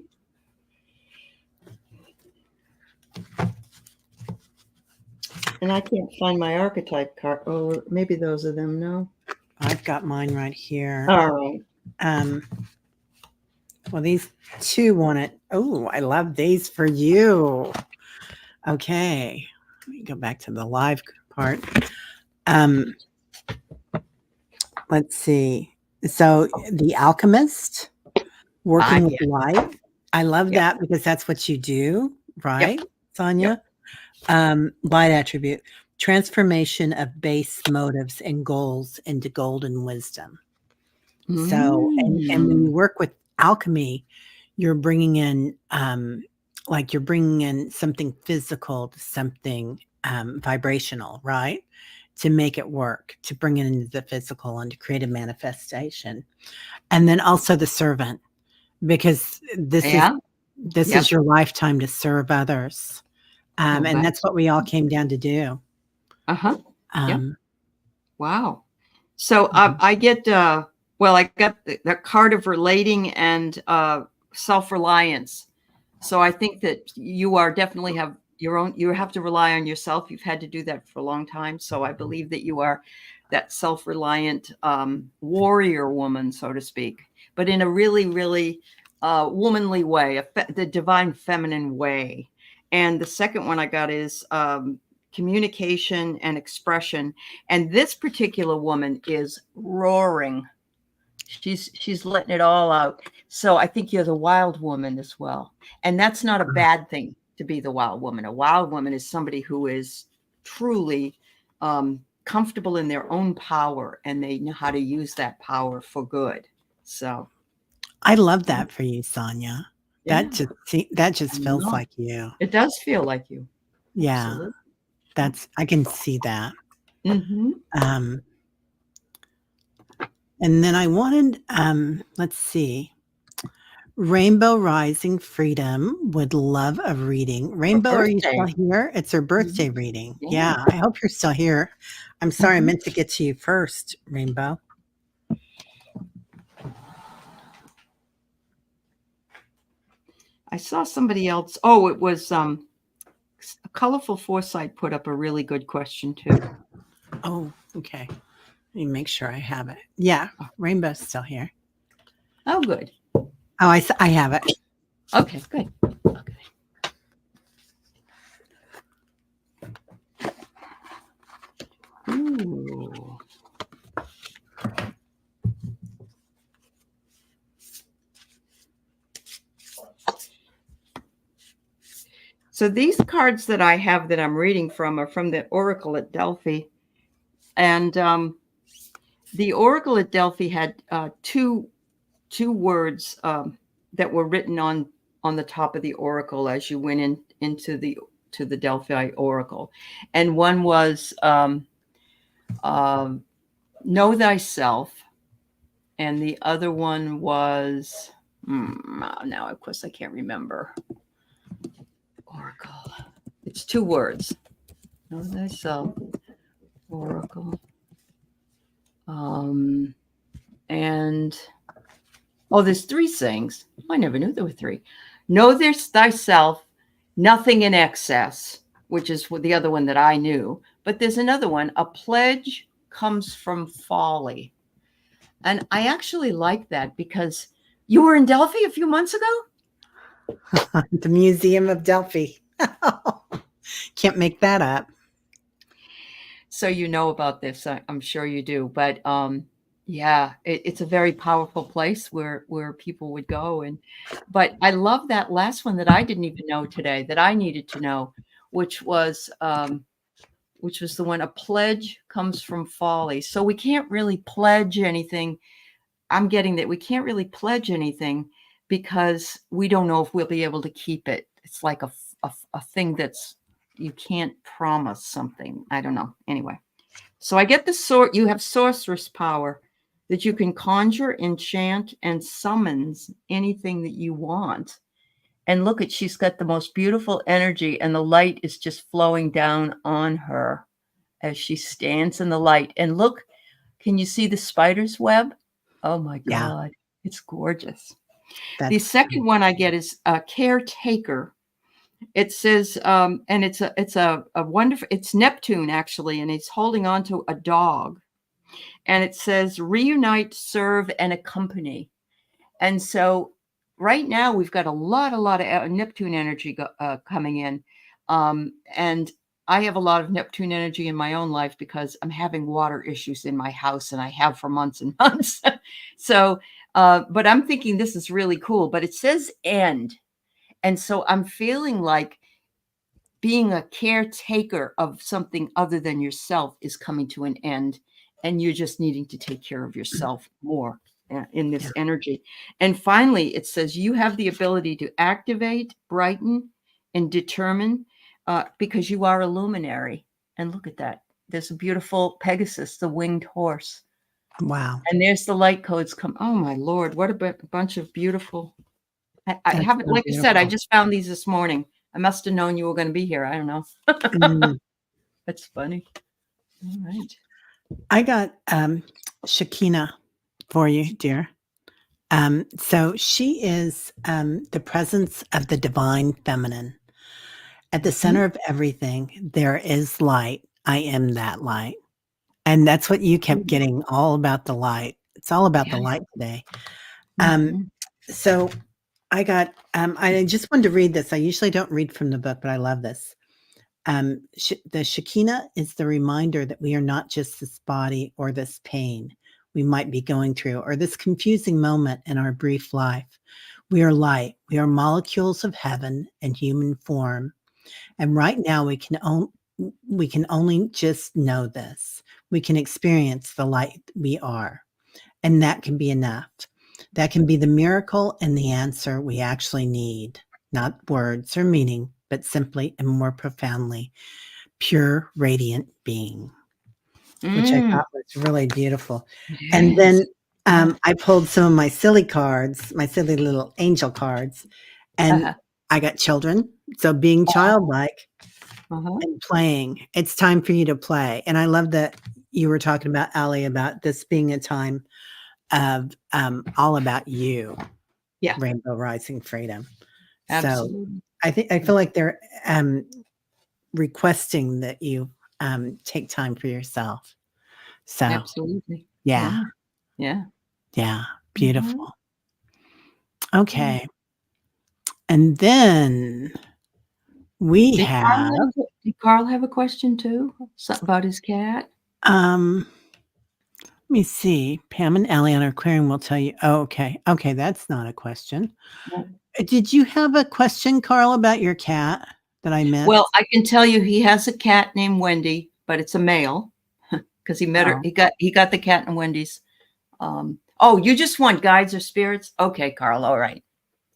And I can't find my archetype card. Oh, maybe those are them. No. I've got mine right here. All right. Well, these two want it. Oh, I love these for you. Okay. Let me go back to the live part. Let's see. So the alchemist working with Yeah. light. I love Yep. that because that's what you do, right, Yep. Sonia? Light attribute. Transformation of base motives and goals into golden wisdom. So, and when you Mm. work with alchemy, you're bringing in, like you're bringing in something physical to something vibrational, right? To make it work, to bring it into the physical and to create a manifestation. And then also the servant, because Yeah. this Yep. is your lifetime to serve others. Oh, And that's that's. what we all came down to do. Uh-huh. Yep. Um, Wow. So mhm. I get well, I got the card of relating and self-reliance. So I think that you are definitely have your own, you have to rely on yourself. You've had to do that for a long time. So I believe that you are that self-reliant warrior woman, so to speak, but in a really, really womanly way, the divine feminine way. And the second one I got is communication and expression. And this particular woman is roaring. She's letting it all out. So I think you're the wild woman as well. And that's not a bad thing to be the wild woman. A wild woman is somebody who is truly comfortable in their own power and they know how to use that power for good. So I love that for you, Sonia. yeah, That I just feels know. like you. It does feel like you. Yeah, Absolutely. I can see that. Mm-hmm. Um, and then I wanted, let's see, Rainbow Rising Freedom would love a reading. Her Rainbow, are you still birthday. here? It's her Mm-hmm. birthday reading. Yeah. Yeah, I hope you're still here. I'm sorry, I Mm-hmm. meant to get to you first, Rainbow. I saw somebody else. Oh, it was Colorful Foresight put up a really good question too. Oh, okay. Let me make sure I have it. Yeah, Rainbow's still here. Oh, good. Oh, I have it. Okay, good. Okay. Ooh. So these cards that I have that I'm reading from are from the Oracle at Delphi. And the Oracle at Delphi had two words that were written on the top of the Oracle as you went into the Delphi Oracle. And one was know thyself. And the other one was, now of course I can't remember. Oracle. It's two words. Know thyself. Oracle. And there's 3 sayings. I never knew there were 3. Know this thyself, nothing in excess, which is the other one that I knew. But there's another one. A pledge comes from folly. And I actually like that because you were in Delphi a few months ago? The Museum of Delphi. Can't make that up. So you know about this, I'm sure you do. But yeah, it's a very powerful place where people would go. But I love that last one that I didn't even know today that I needed to know, which was the one, a pledge comes from folly. So we can't really pledge anything. I'm getting that we can't really pledge anything because we don't know if we'll be able to keep it. It's like a thing that's, you can't promise something. I don't know. Anyway, so I get you have sorceress power that you can conjure, enchant, and summons anything that you want. And look she's got the most beautiful energy, and the light is just flowing down on her as she stands in the light. And look, can you see the spider's web? Oh my God, it's gorgeous. The second one I get is a caretaker. It says, and it's a wonderful, it's Neptune actually, and he's holding on to a dog. And it says, reunite, serve, and accompany. And so right now we've got a lot of Neptune energy coming in. And I have a lot of Neptune energy in my own life because I'm having water issues in my house, and I have for months and months. So, but I'm thinking this is really cool, but it says end. And so I'm feeling like being a caretaker of something other than yourself is coming to an end, and you're just needing to take care of yourself more in this energy. And finally, it says you have the ability to activate, brighten, and determine because you are a luminary. And look at that. There's a beautiful Pegasus, the winged horse. Wow. And there's the light codes come. Oh, my Lord. What a bunch of beautiful. I haven't, like I said, I just found these this morning. I must have known you were going to be here. I don't know. That's funny. All right. I got Shekinah for you, dear. So she is the presence of the divine feminine. At the center of everything, there is light. I am that light. And that's what you kept getting, all about the light. It's all about the light today. So I got, I just wanted to read this. I usually don't read from the book, but I love this. The Shekinah is the reminder that we are not just this body or this pain we might be going through, or this confusing moment in our brief life. We are light. We are molecules of heaven in human form. And right now we can only just know this. We can experience the light we are. And that can be enough. That can be the miracle and the answer we actually need. Not words or meaning, but simply and more profoundly, pure, radiant being, which I thought was really beautiful. Yes. And then I pulled some of my silly cards, my silly little angel cards, and I got children. So being childlike and playing, it's time for you to play. And I love that you were talking about, Aley, about this being a time of all about you. Yeah. Rainbow Rising Freedom. Absolutely. So I feel like they're requesting that you take time for yourself. So absolutely. Yeah. Beautiful. Okay. And then we have. Did Carl have a question too? Something about his cat? Let me see. Pam and Aley on our clearing will tell you. Oh, okay. Okay, that's not a question. No. Did you have a question, Carl, about your cat that I missed? Well, I can tell you he has a cat named Wendy, but it's a male because he met her. He got the cat in Wendy's. Oh, you just want guides or spirits? Okay, Carl. All right.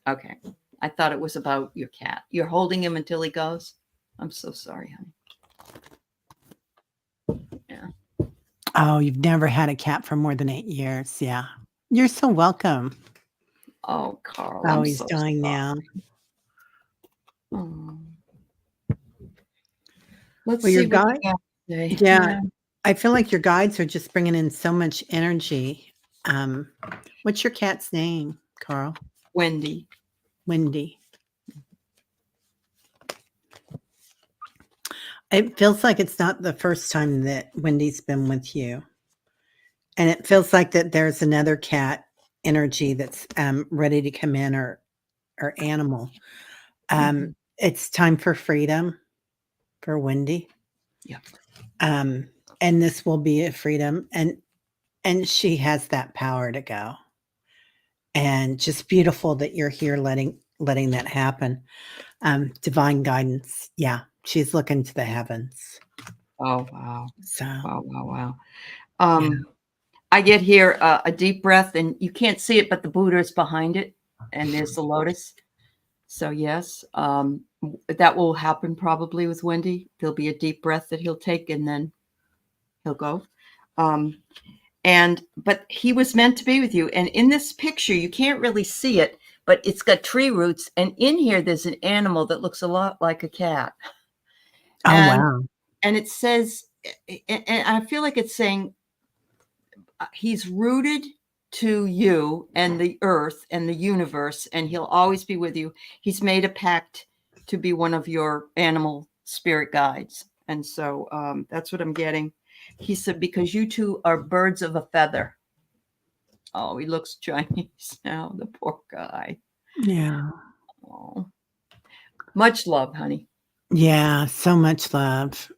Okay. I thought it was about your cat. You're holding him until he goes? I'm so sorry, honey. Yeah. Oh, you've never had a cat for more than 8 years. Yeah. You're so welcome. Oh, Carl. Oh, he's so dying now. Let's see. Your guide? Yeah. I feel like your guides are just bringing in so much energy. What's your cat's name, Carl? Wendy. Wendy. It feels like it's not the first time that Wendy's been with you. And it feels like that there's another cat energy that's ready to come in, or animal. It's time for freedom for Wendy. Yeah. And this will be a freedom, and she has that power to go. And just beautiful that you're here letting that happen. Divine guidance. Yeah, she's looking to the heavens. Oh, wow. So Wow. I get here a deep breath, and you can't see it, but the Buddha is behind it, and there's the lotus. So yes, that will happen probably with Wendy. There'll be a deep breath that he'll take, and then he'll go. But he was meant to be with you. And in this picture, you can't really see it, but it's got tree roots. And in here, there's an animal that looks a lot like a cat. wow. And it says, and I feel like it's saying he's rooted to you and the earth and the universe, and he'll always be with you. He's made a pact to be one of your animal spirit guides. And so that's what I'm getting. He said, because you two are birds of a feather. Oh, he looks Chinese now, the poor guy. Yeah. Oh. Much love, honey. Yeah, so much love.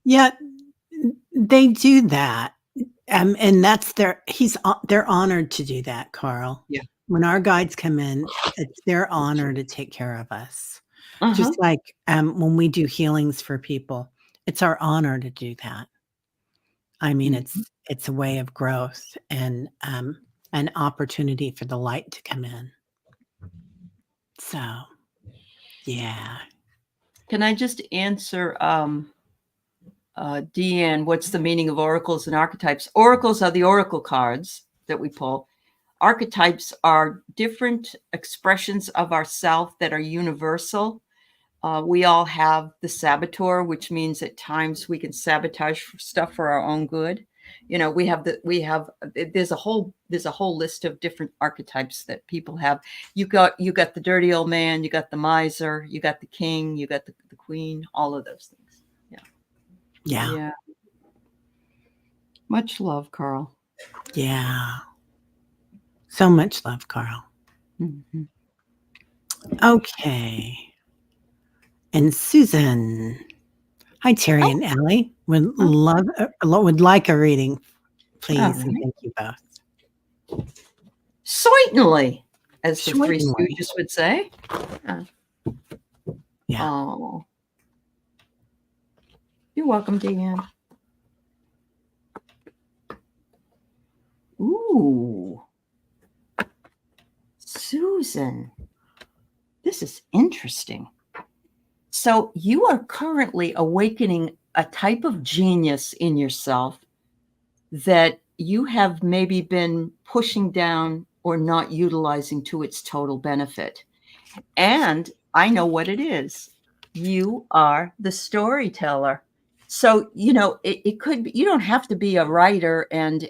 Yeah, they do that. And that's they're honored to do that, Carl. Yeah. When our guides come in, it's their honor to take care of us. Just like when we do healings for people, it's our honor to do that. I mean, it's a way of growth and an opportunity for the light to come in. So, yeah. Can I just answer Deanne, what's the meaning of oracles and archetypes? Oracles are the oracle cards that we pull. Archetypes are different expressions of ourself that are universal. We all have the saboteur, which means at times we can sabotage stuff for our own good. You know, there's a whole list of different archetypes that people have. You got the dirty old man, you got the miser, you got the king, you got the queen, all of those things. Yeah. Much love, Carl. Yeah. So much love, Carl. Okay. And Susan. Hi, Teri and Aley. Would like a reading, please. Right. And thank you both. Certainly, as the Three Stooges would say. Yeah. Oh. You're welcome, Deanne. Ooh. Susan. This is interesting. So you are currently awakening a type of genius in yourself that you have maybe been pushing down or not utilizing to its total benefit. And I know what it is. You are the storyteller. So, you know, it could be, you don't have to be a writer and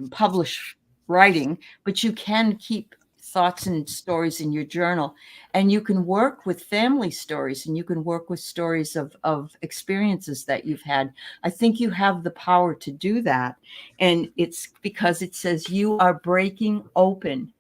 publish writing, but you can keep thoughts and stories in your journal, and you can work with family stories, and you can work with stories of experiences that you've had. I think you have the power to do that. And it's because it says you are breaking open.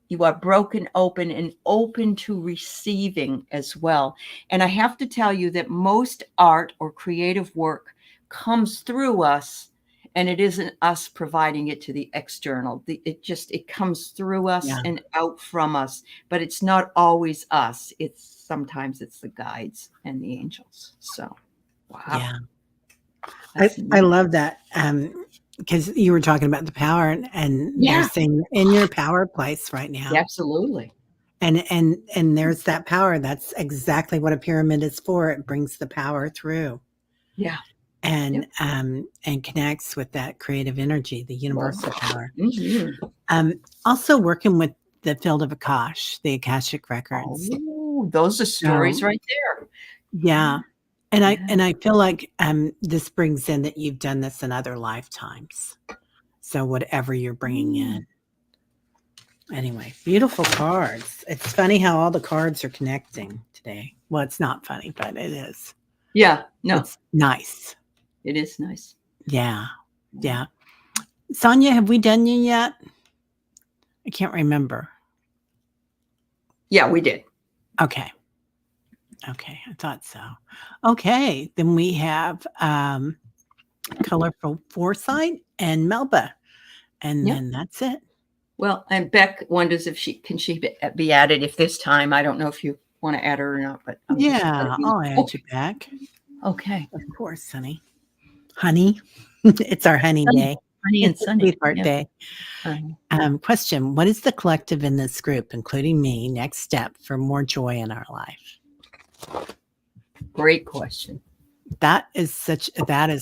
You are broken open and open to receiving as well. And I have to tell you that most art or creative work comes through us, and it isn't us providing it to the external. It comes through us and out from us, but it's not always us. Sometimes it's the guides and the angels. So, wow. Yeah. I love that. Because you were talking about the power, and they're saying in your power place right now. Absolutely. And there's that power. That's exactly what a pyramid is for. It brings the power through. Yeah. And connects with that creative energy, the universal power. Also working with the field of the Akashic records. Oh, those are stories right there. Yeah. And I feel like this brings in that you've done this in other lifetimes. So whatever you're bringing in. Anyway, beautiful cards. It's funny how all the cards are connecting today. Well, it's not funny, but it is. Yeah, no. It's nice. It is nice. Yeah. Yeah. Sonia, have we done you yet? I can't remember. Yeah, we did. Okay. Okay, I thought so. Okay, then we have Colorful Foresight and Melba. And then that's it. Well, and Beck wonders if she can be added if this time. I don't know if you want to add her or not, but I'll add you back. Okay. Of course, honey. It's our honey day. Honey and Sunny. Sweetheart day. Question: what is the collective in this group, including me, next step for more joy in our life? Great question. That is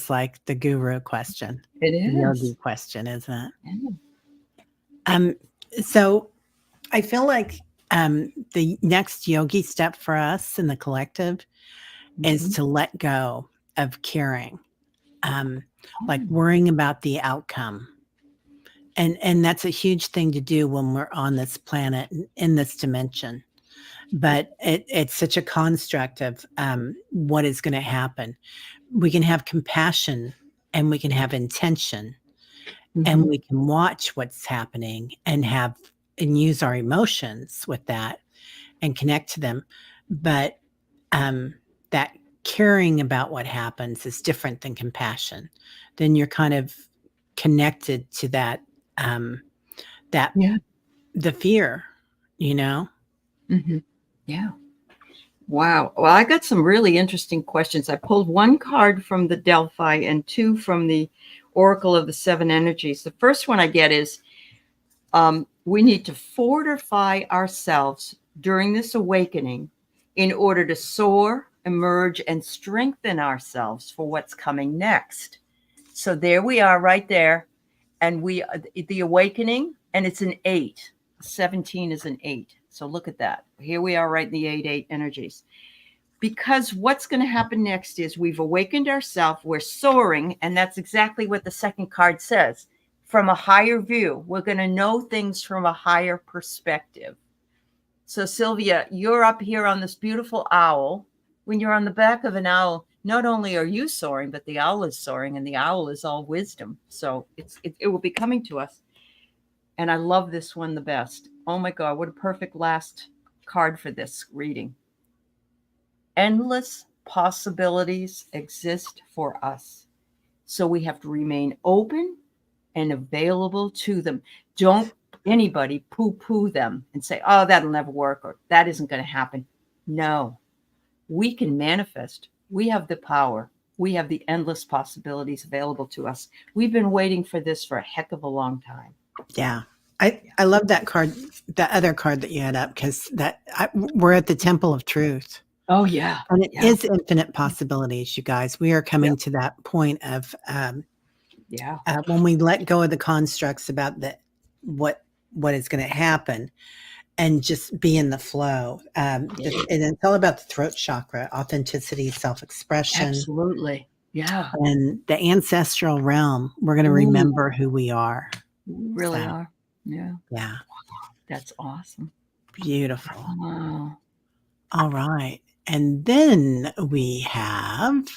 like the guru question. It is. The yogi question, isn't it? Yeah. So I feel like the next yogi step for us in the collective is to let go of caring, like worrying about the outcome. And that's a huge thing to do when we're on this planet in this dimension. But it's such a construct of what is going to happen. We can have compassion and we can have intention and we can watch what's happening and use our emotions with that and connect to them. But that caring about what happens is different than compassion. Then you're kind of connected to that, the fear, Yeah. Wow. Well, I got some really interesting questions. I pulled one card from the Delphi and two from the Oracle of the Seven Energies. The first one I get is we need to fortify ourselves during this awakening in order to soar, emerge, and strengthen ourselves for what's coming next. So there we are right there. And the awakening, and it's an 8. 17 is an 8. So look at that. Here we are right in the 8-8 energies. Because what's going to happen next is we've awakened ourselves. We're soaring. And that's exactly what the second card says. From a higher view, we're going to know things from a higher perspective. So Sylvia, you're up here on this beautiful owl. When you're on the back of an owl, not only are you soaring, but the owl is soaring, and the owl is all wisdom. So it will be coming to us. And I love this one the best. Oh my God, what a perfect last card for this reading. Endless possibilities exist for us. So we have to remain open and available to them. Don't anybody poo-poo them and say, oh, that'll never work, or that isn't going to happen. No, we can manifest. We have the power. We have the endless possibilities available to us. We've been waiting for this for a heck of a long time. Yeah. I love that card, that other card that you had up, because we're at the temple of truth. Oh, yeah. And it is infinite possibilities, you guys. We are coming to that point of when we let go of the constructs about what is going to happen and just be in the flow. And it's all about the throat chakra, authenticity, self-expression. Absolutely. Yeah. And the ancestral realm, we're going to remember who we are. We really are. Yeah. Yeah. That's awesome. Beautiful. Wow. All right. And then we have.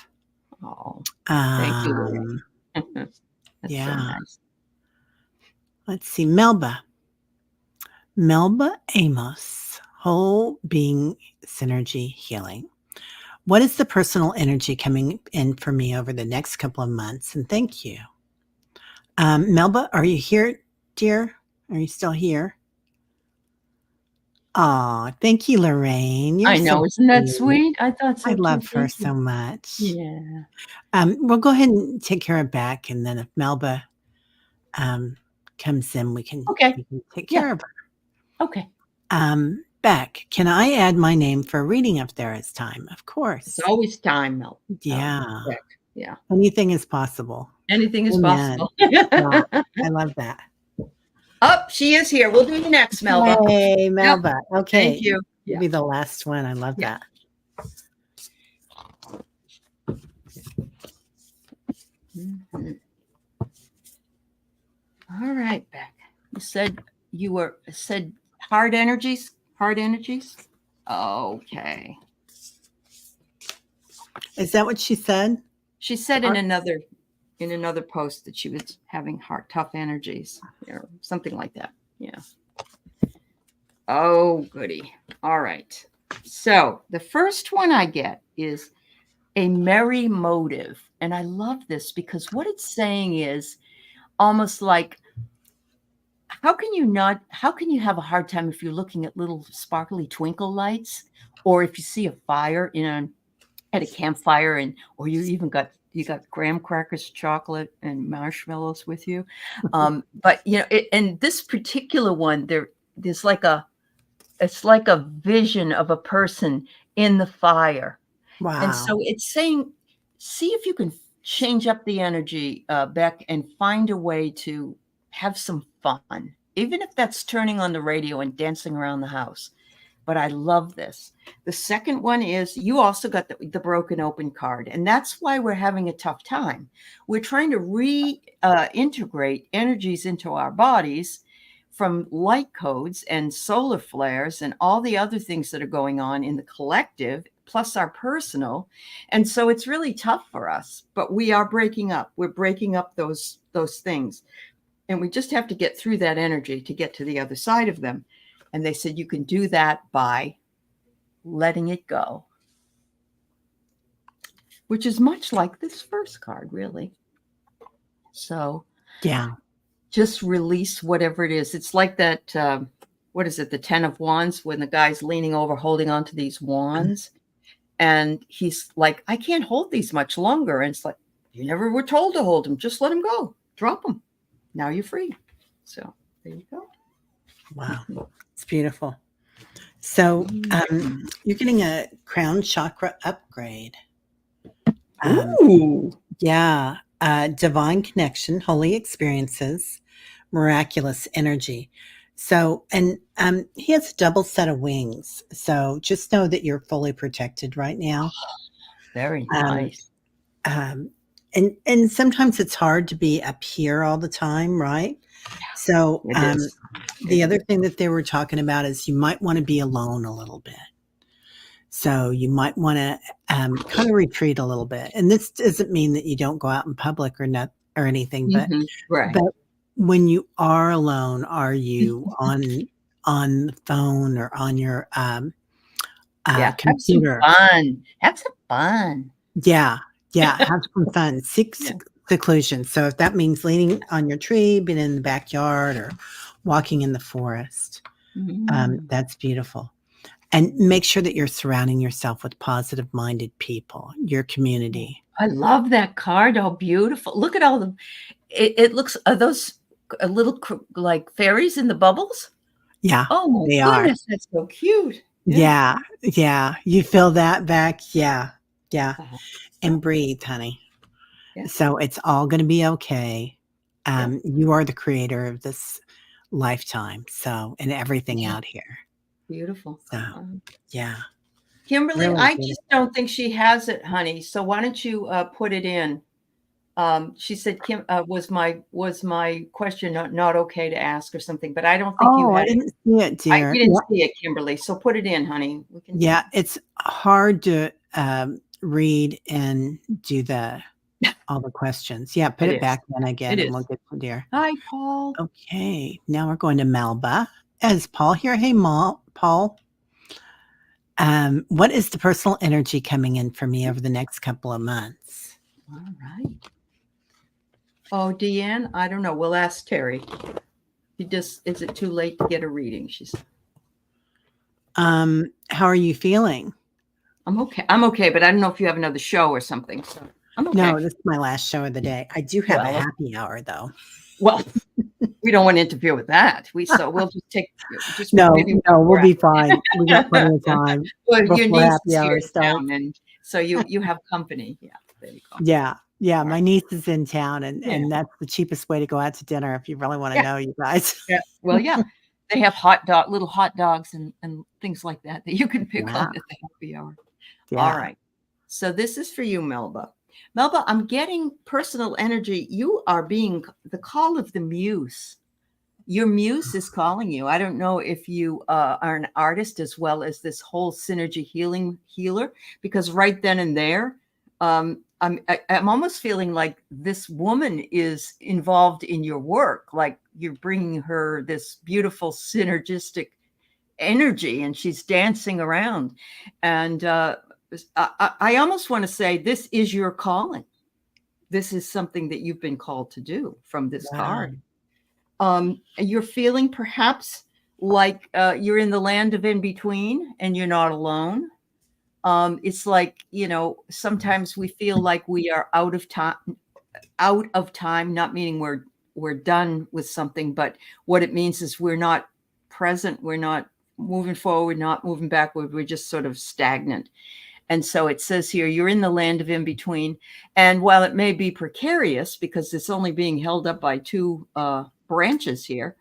Thank you. That's so nice. Let's see. Melba Amos, whole being synergy healing. What is the personal energy coming in for me over the next couple of months? And thank you. Melba, are you here, dear? Are you still here? Oh, thank you, Lorraine. I know. Isn't that sweet? I thought so. I love her so much. Yeah. We'll go ahead and take care of Beck. And then if Melba comes in, we can take care of her. Okay. Beck, can I add my name for a reading if there is time? Of course. It's always time, Mel. Yeah. Yeah. Anything is possible. Anything is possible. Wow. I love that. Oh, she is here. We'll do the next, Melba. Hey, Melba. Okay. Thank you. You'll be the last one. I love that. Mhm. All right, Beck. You said hard energies? Hard energies? Okay. Is that what she said? She said in another post that she was having tough energies or something like that. Yeah. Oh, goody. All right. So the first one I get is a merry motive. And I love this because what it's saying is almost like, how can you have a hard time if you're looking at little sparkly twinkle lights, or if you see a fire at a campfire, or you got graham crackers, chocolate, and marshmallows with you. But in this particular one, there's it's like a vision of a person in the fire. Wow. And so it's saying, see if you can change up the energy, Beck, and find a way to have some fun, even if that's turning on the radio and dancing around the house. But I love this. The second one is you also got the broken open card. And that's why we're having a tough time. We're trying to reintegrate energies into our bodies from light codes and solar flares and all the other things that are going on in the collective, plus our personal. And so it's really tough for us, but we are breaking up. We're breaking up those things. And we just have to get through that energy to get to the other side of them. And they said you can do that by letting it go, which is much like this first card, really. So yeah, just release whatever it is. It's like that, what is it, the 10 of Wands, when the guy's leaning over, holding on to these wands. And he's like, I can't hold these much longer. And it's like, you never were told to hold them. Just let them go. Drop them. Now you're free. So there you go. Wow. It's beautiful. So you're getting a crown chakra upgrade. Ooh. Yeah. Divine connection, holy experiences, miraculous energy. So, and he has a double set of wings. So just know that you're fully protected right now. Very nice. And sometimes it's hard to be up here all the time, right? So the other thing that they were talking about is you might want to be alone a little bit. So you might want to kind of retreat a little bit. And this doesn't mean that you don't go out in public or anything, but but when you are alone, are you on the phone or on your computer? Have some fun. Yeah. Have some fun. Seek seclusion. So if that means leaning on your tree, being in the backyard, or walking in the forest, that's beautiful. And make sure that you're surrounding yourself with positive-minded people, your community. I love that card. Oh, beautiful. Look at all the, it looks, are those little like fairies in the bubbles? Yeah. Oh my goodness, that's so cute. Yeah. You feel that back? Yeah. And breathe, honey. Yeah. So it's all going to be okay. You are the creator of this lifetime. So, and everything out here. Beautiful. So, yeah. Kimberly, really I just don't think she has it, honey. So why don't you put it in? She said, was my question not okay to ask or something? But I don't think you had. I didn't see it, dear. You didn't see it, Kimberly. So put it in, honey. It's hard to read and do all the questions. Yeah, put it back in again, and we'll get to dear. Hi, Paul. Okay, now we're going to Melba. Is Paul here? Hey, Paul. What is the personal energy coming in for me over the next couple of months? All right. Oh, Deanne, I don't know. We'll ask Teri. Is it too late to get a reading? She said. How are you feeling? I'm okay, but I don't know if you have another show or something. So I'm okay. No, this is my last show of the day. I do have a happy hour, though. Well, we don't want to interfere with that. We'll just take. We'll be fine. We got plenty of time. Well, your niece is here down, and so you have company. Yeah, there you go. Yeah. My niece is in town, and that's the cheapest way to go out to dinner if you really want to know, you guys. Yeah. Well, yeah, they have little hot dogs and things like that you can pick on at the happy hour. Yeah. All right. So this is for you, Melba. Melba, I'm getting personal energy. You are being the call of the muse. Your muse is calling you. I don't know if you are an artist as well as this whole synergy healer, because right then and there, I'm almost feeling like this woman is involved in your work. Like you're bringing her this beautiful synergistic energy and she's dancing around. And I almost want to say this is your calling. This is something that you've been called to do from this card. You're feeling perhaps like you're in the land of in between and you're not alone. It's like, sometimes we feel like we are out of time, not meaning we're done with something, but what it means is we're not present. We're not moving forward, not moving backward. We're just sort of stagnant. And so it says here, you're in the land of in between. And while it may be precarious because it's only being held up by two branches here,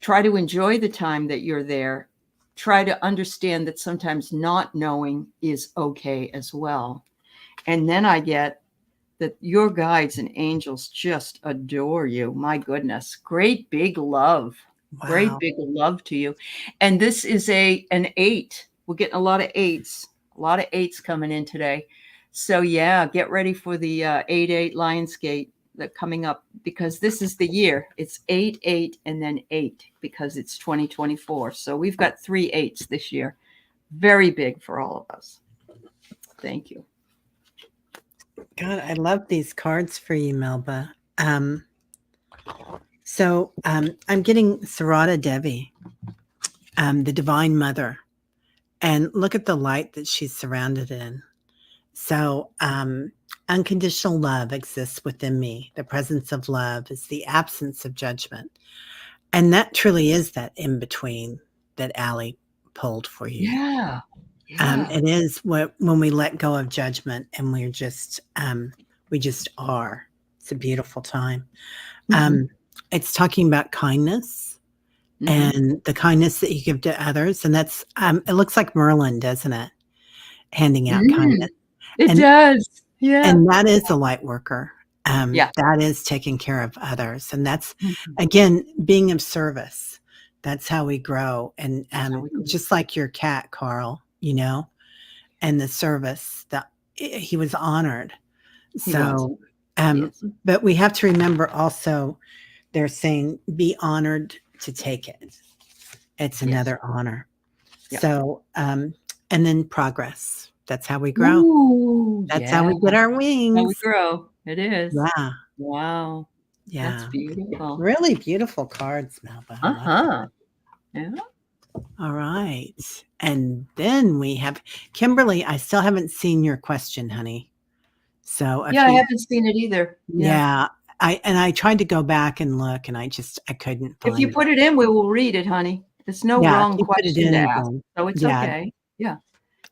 try to enjoy the time that you're there. Try to understand that sometimes not knowing is okay as well. And then I get that your guides and angels just adore you. My goodness. Great big love. Wow. Great big love to you. And this is an 8. We're getting a lot of 8s. A lot of 8s coming in today. So yeah, get ready for the 8-8 Lionsgate that coming up, because this is the year. It's 8-8 and then 8 because it's 2024. So we've got 3 8s this year. Very big for all of us. Thank you. God, I love these cards for you, Melba. So I'm getting Sarada Devi, the Divine Mother. And look at the light that she's surrounded in. So unconditional love exists within me. The presence of love is the absence of judgment. And that truly is that in between that Aley pulled for you. Yeah. It is when we let go of judgment and we just are. It's a beautiful time. It's talking about kindness. And the kindness that you give to others. And that's, it looks like Merlin, doesn't it? Handing out kindness. It does. Yeah. And that is a light worker. That is taking care of others. And that's, again, being of service. That's how we grow. And just like your cat, Carl, and the service that he was honored. So, but we have to remember also, they're saying, be honored to take it. It's another honor. So, and then progress. That's how we grow. Ooh, that's how we get our wings. How we grow. It is. Yeah. Wow. Yeah. That's beautiful. Really beautiful cards, Melba. Yeah. All right. And then we have Kimberly. I still haven't seen your question, honey. So I haven't seen it either. Yeah. I tried to go back and look, and I couldn't find it. If you put it in, we will read it, honey. There's no wrong question to ask, so it's okay. Yeah.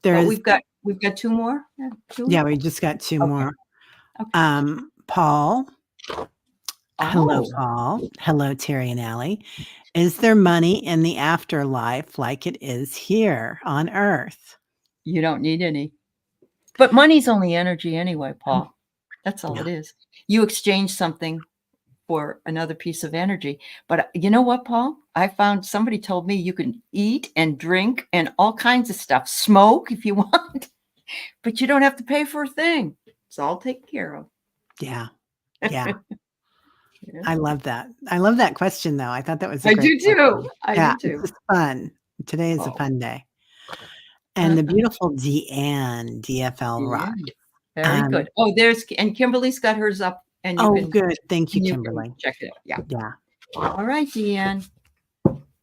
But we've got 2 more. Yeah, we just got 2 more. Okay. Paul. Hello, Paul. Hello, Teri and Aley. Is there money in the afterlife like it is here on Earth? You don't need any. But money's only energy anyway, Paul. That's all it is. You exchange something for another piece of energy. But you know what, Paul? I found somebody told me you can eat and drink and all kinds of stuff, smoke if you want, but you don't have to pay for a thing. It's all taken care of. Yeah. Yeah. I love that. I love that question, though. I thought that was a great question. I do too. It's fun. Today is a fun day. And the beautiful Deanne, DFL Rock. Very good. And Kimberly's got hers up. And good. Thank you, Kimberly. Check it out. Yeah. All right, Deanne.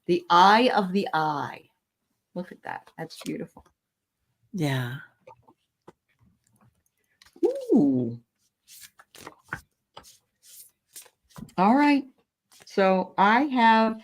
The Eye of the Eye. Look at that. That's beautiful. Yeah. Ooh. All right. So I have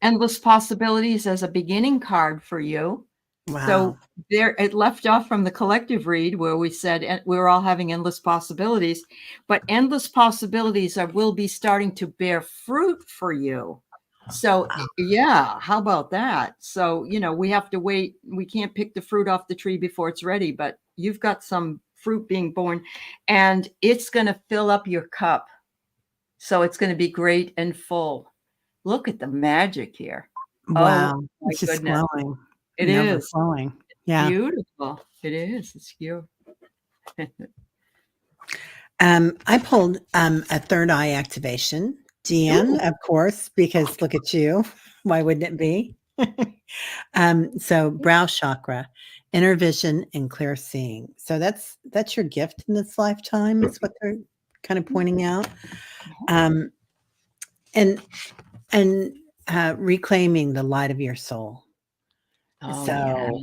Endless Possibilities as a beginning card for you. Wow. So it left off from the collective read where we said we're all having endless possibilities, but endless possibilities will be starting to bear fruit for you. So how about that? So, we have to wait. We can't pick the fruit off the tree before it's ready, but you've got some fruit being born, and it's going to fill up your cup. So it's going to be great and full. Look at the magic here. Wow. Oh my It's just goodness. flowing. It and is overflowing. Yeah. beautiful. It is. It's cute. I pulled a third eye activation. Deanne, Ooh. of course, because look at you. Why wouldn't it be? So brow chakra, inner vision, and clear seeing. So that's your gift in this lifetime, is what they're kind of pointing out. And reclaiming the light of your soul. Oh, So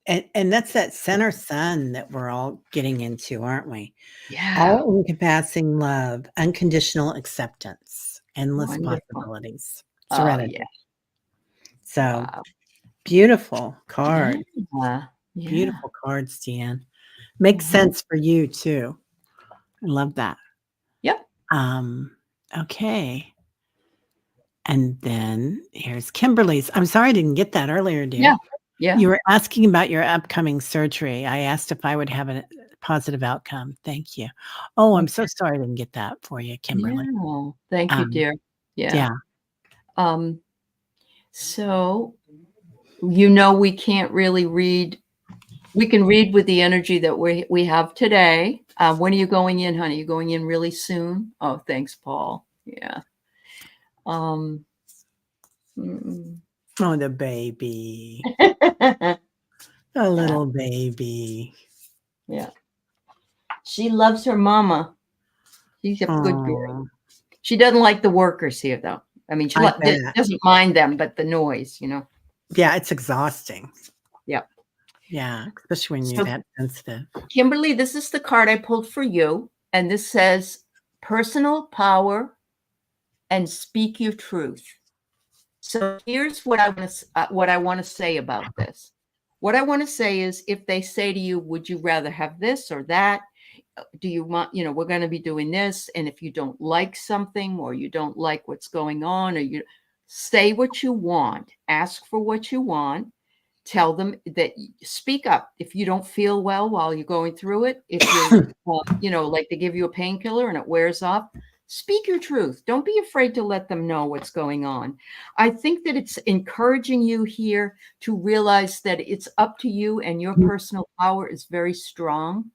and that's that center sun that we're all getting into, aren't we? yeah. All encompassing love, unconditional acceptance, endless Wonderful. possibilities, Oh, serenity. yeah. So Wow. beautiful card. Yeah. Beautiful cards, Deanne. Makes sense for you too. I love that. Yep. Okay. And then here's Kimberly's. I'm sorry I didn't get that earlier, dear. Yeah. Yeah. You were asking about your upcoming surgery. I asked if I would have a positive outcome. Thank you. Oh, I'm so sorry I didn't get that for you, Kimberly. Yeah. Thank you, dear. Yeah. So, we can't really read. We can read with the energy that we have today. When are you going in, honey? You going in really soon? Oh, thanks, Paul. Yeah. Oh, the baby. The little baby. Yeah. She loves her mama. She's a good girl. She doesn't like the workers here, though. I mean, she doesn't mind them, but the noise, Yeah, it's exhausting. Yep. Yeah, especially when you're that sensitive. Kimberly, this is the card I pulled for you, and this says personal power and speak your truth. So here's what I want to say about this. What I want to say is, if they say to you, would you rather have this or that? Do you want, we're going to be doing this. And if you don't like something, or you don't like what's going on, or you say what you want, ask for what you want, tell them that, speak up. If you don't feel well while you're going through it, if you, like they give you a painkiller and it wears off, speak your truth. Don't be afraid to let them know what's going on. I think that it's encouraging you here to realize that it's up to you, and your personal power is very strong.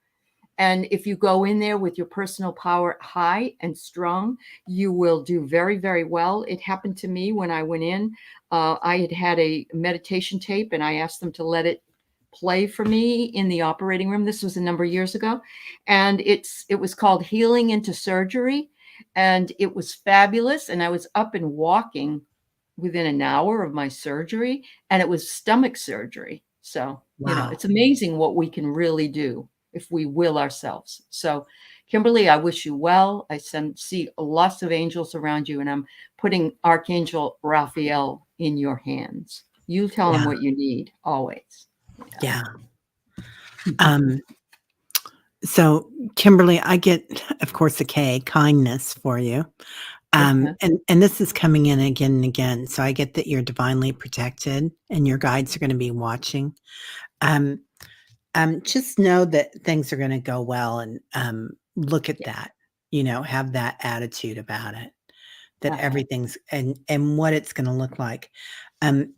And if you go in there with your personal power high and strong, you will do very, very well. It happened to me when I went in. I had a meditation tape, and I asked them to let it play for me in the operating room. This was a number of years ago. And it was called Healing into Surgery. And it was fabulous. And I was up and walking within an hour of my surgery. And it was stomach surgery. So, it's amazing what we can really do if we will ourselves. So, Kimberly, I wish you well. I see lots of angels around you, and I'm putting Archangel Raphael in your hands. You tell him what you need always. Yeah. So, Kimberly, I get, of course, a K, kindness for you. And this is coming in again and again. So I get that you're divinely protected, and your guides are going to be watching. Just know that things are going to go well, and look at that, have that attitude about it, that everything's and what it's going to look like.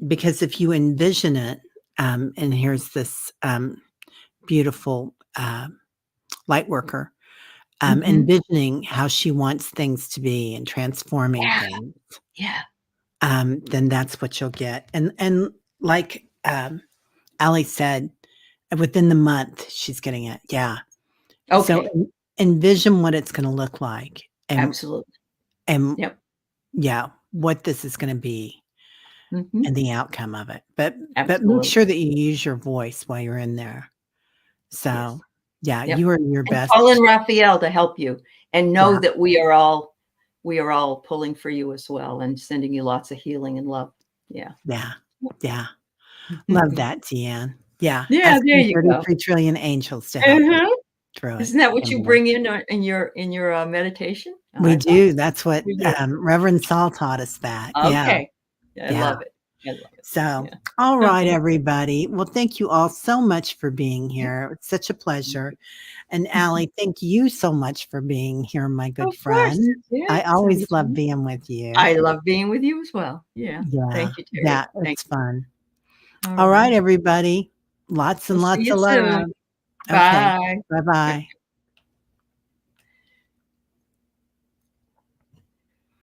Because if you envision it, and here's this beautiful light worker, envisioning how she wants things to be and transforming things. Yeah. Then that's what you'll get. And like Aley said, within the month, she's getting it. Yeah. Okay. So envision what it's going to look like. And, absolutely. And what this is going to be, and the outcome of it. But make sure that you use your voice while you're in there. So you are your best. Call in Raphael to help you, and know that we are all pulling for you as well, and sending you lots of healing and love. Yeah. Love that, Deanne. Yeah. Yeah. There you go. 33 trillion angels to help you through it. Isn't that what you bring in your meditation? We do. That's what Reverend Saul taught us that. Okay. I love it. I love it. So, Yeah. all right, everybody. Well, thank you all so much for being here. It's such a pleasure. And Aley, thank you so much for being here, my good Of course. friend. Yeah. I always love being with you. I love being with you as well. Yeah. Thank you, Teri. Yeah, Thank it's fun. you. All right, everybody. Lots and We'll see lots you of soon. love. Okay. Bye. Bye-bye.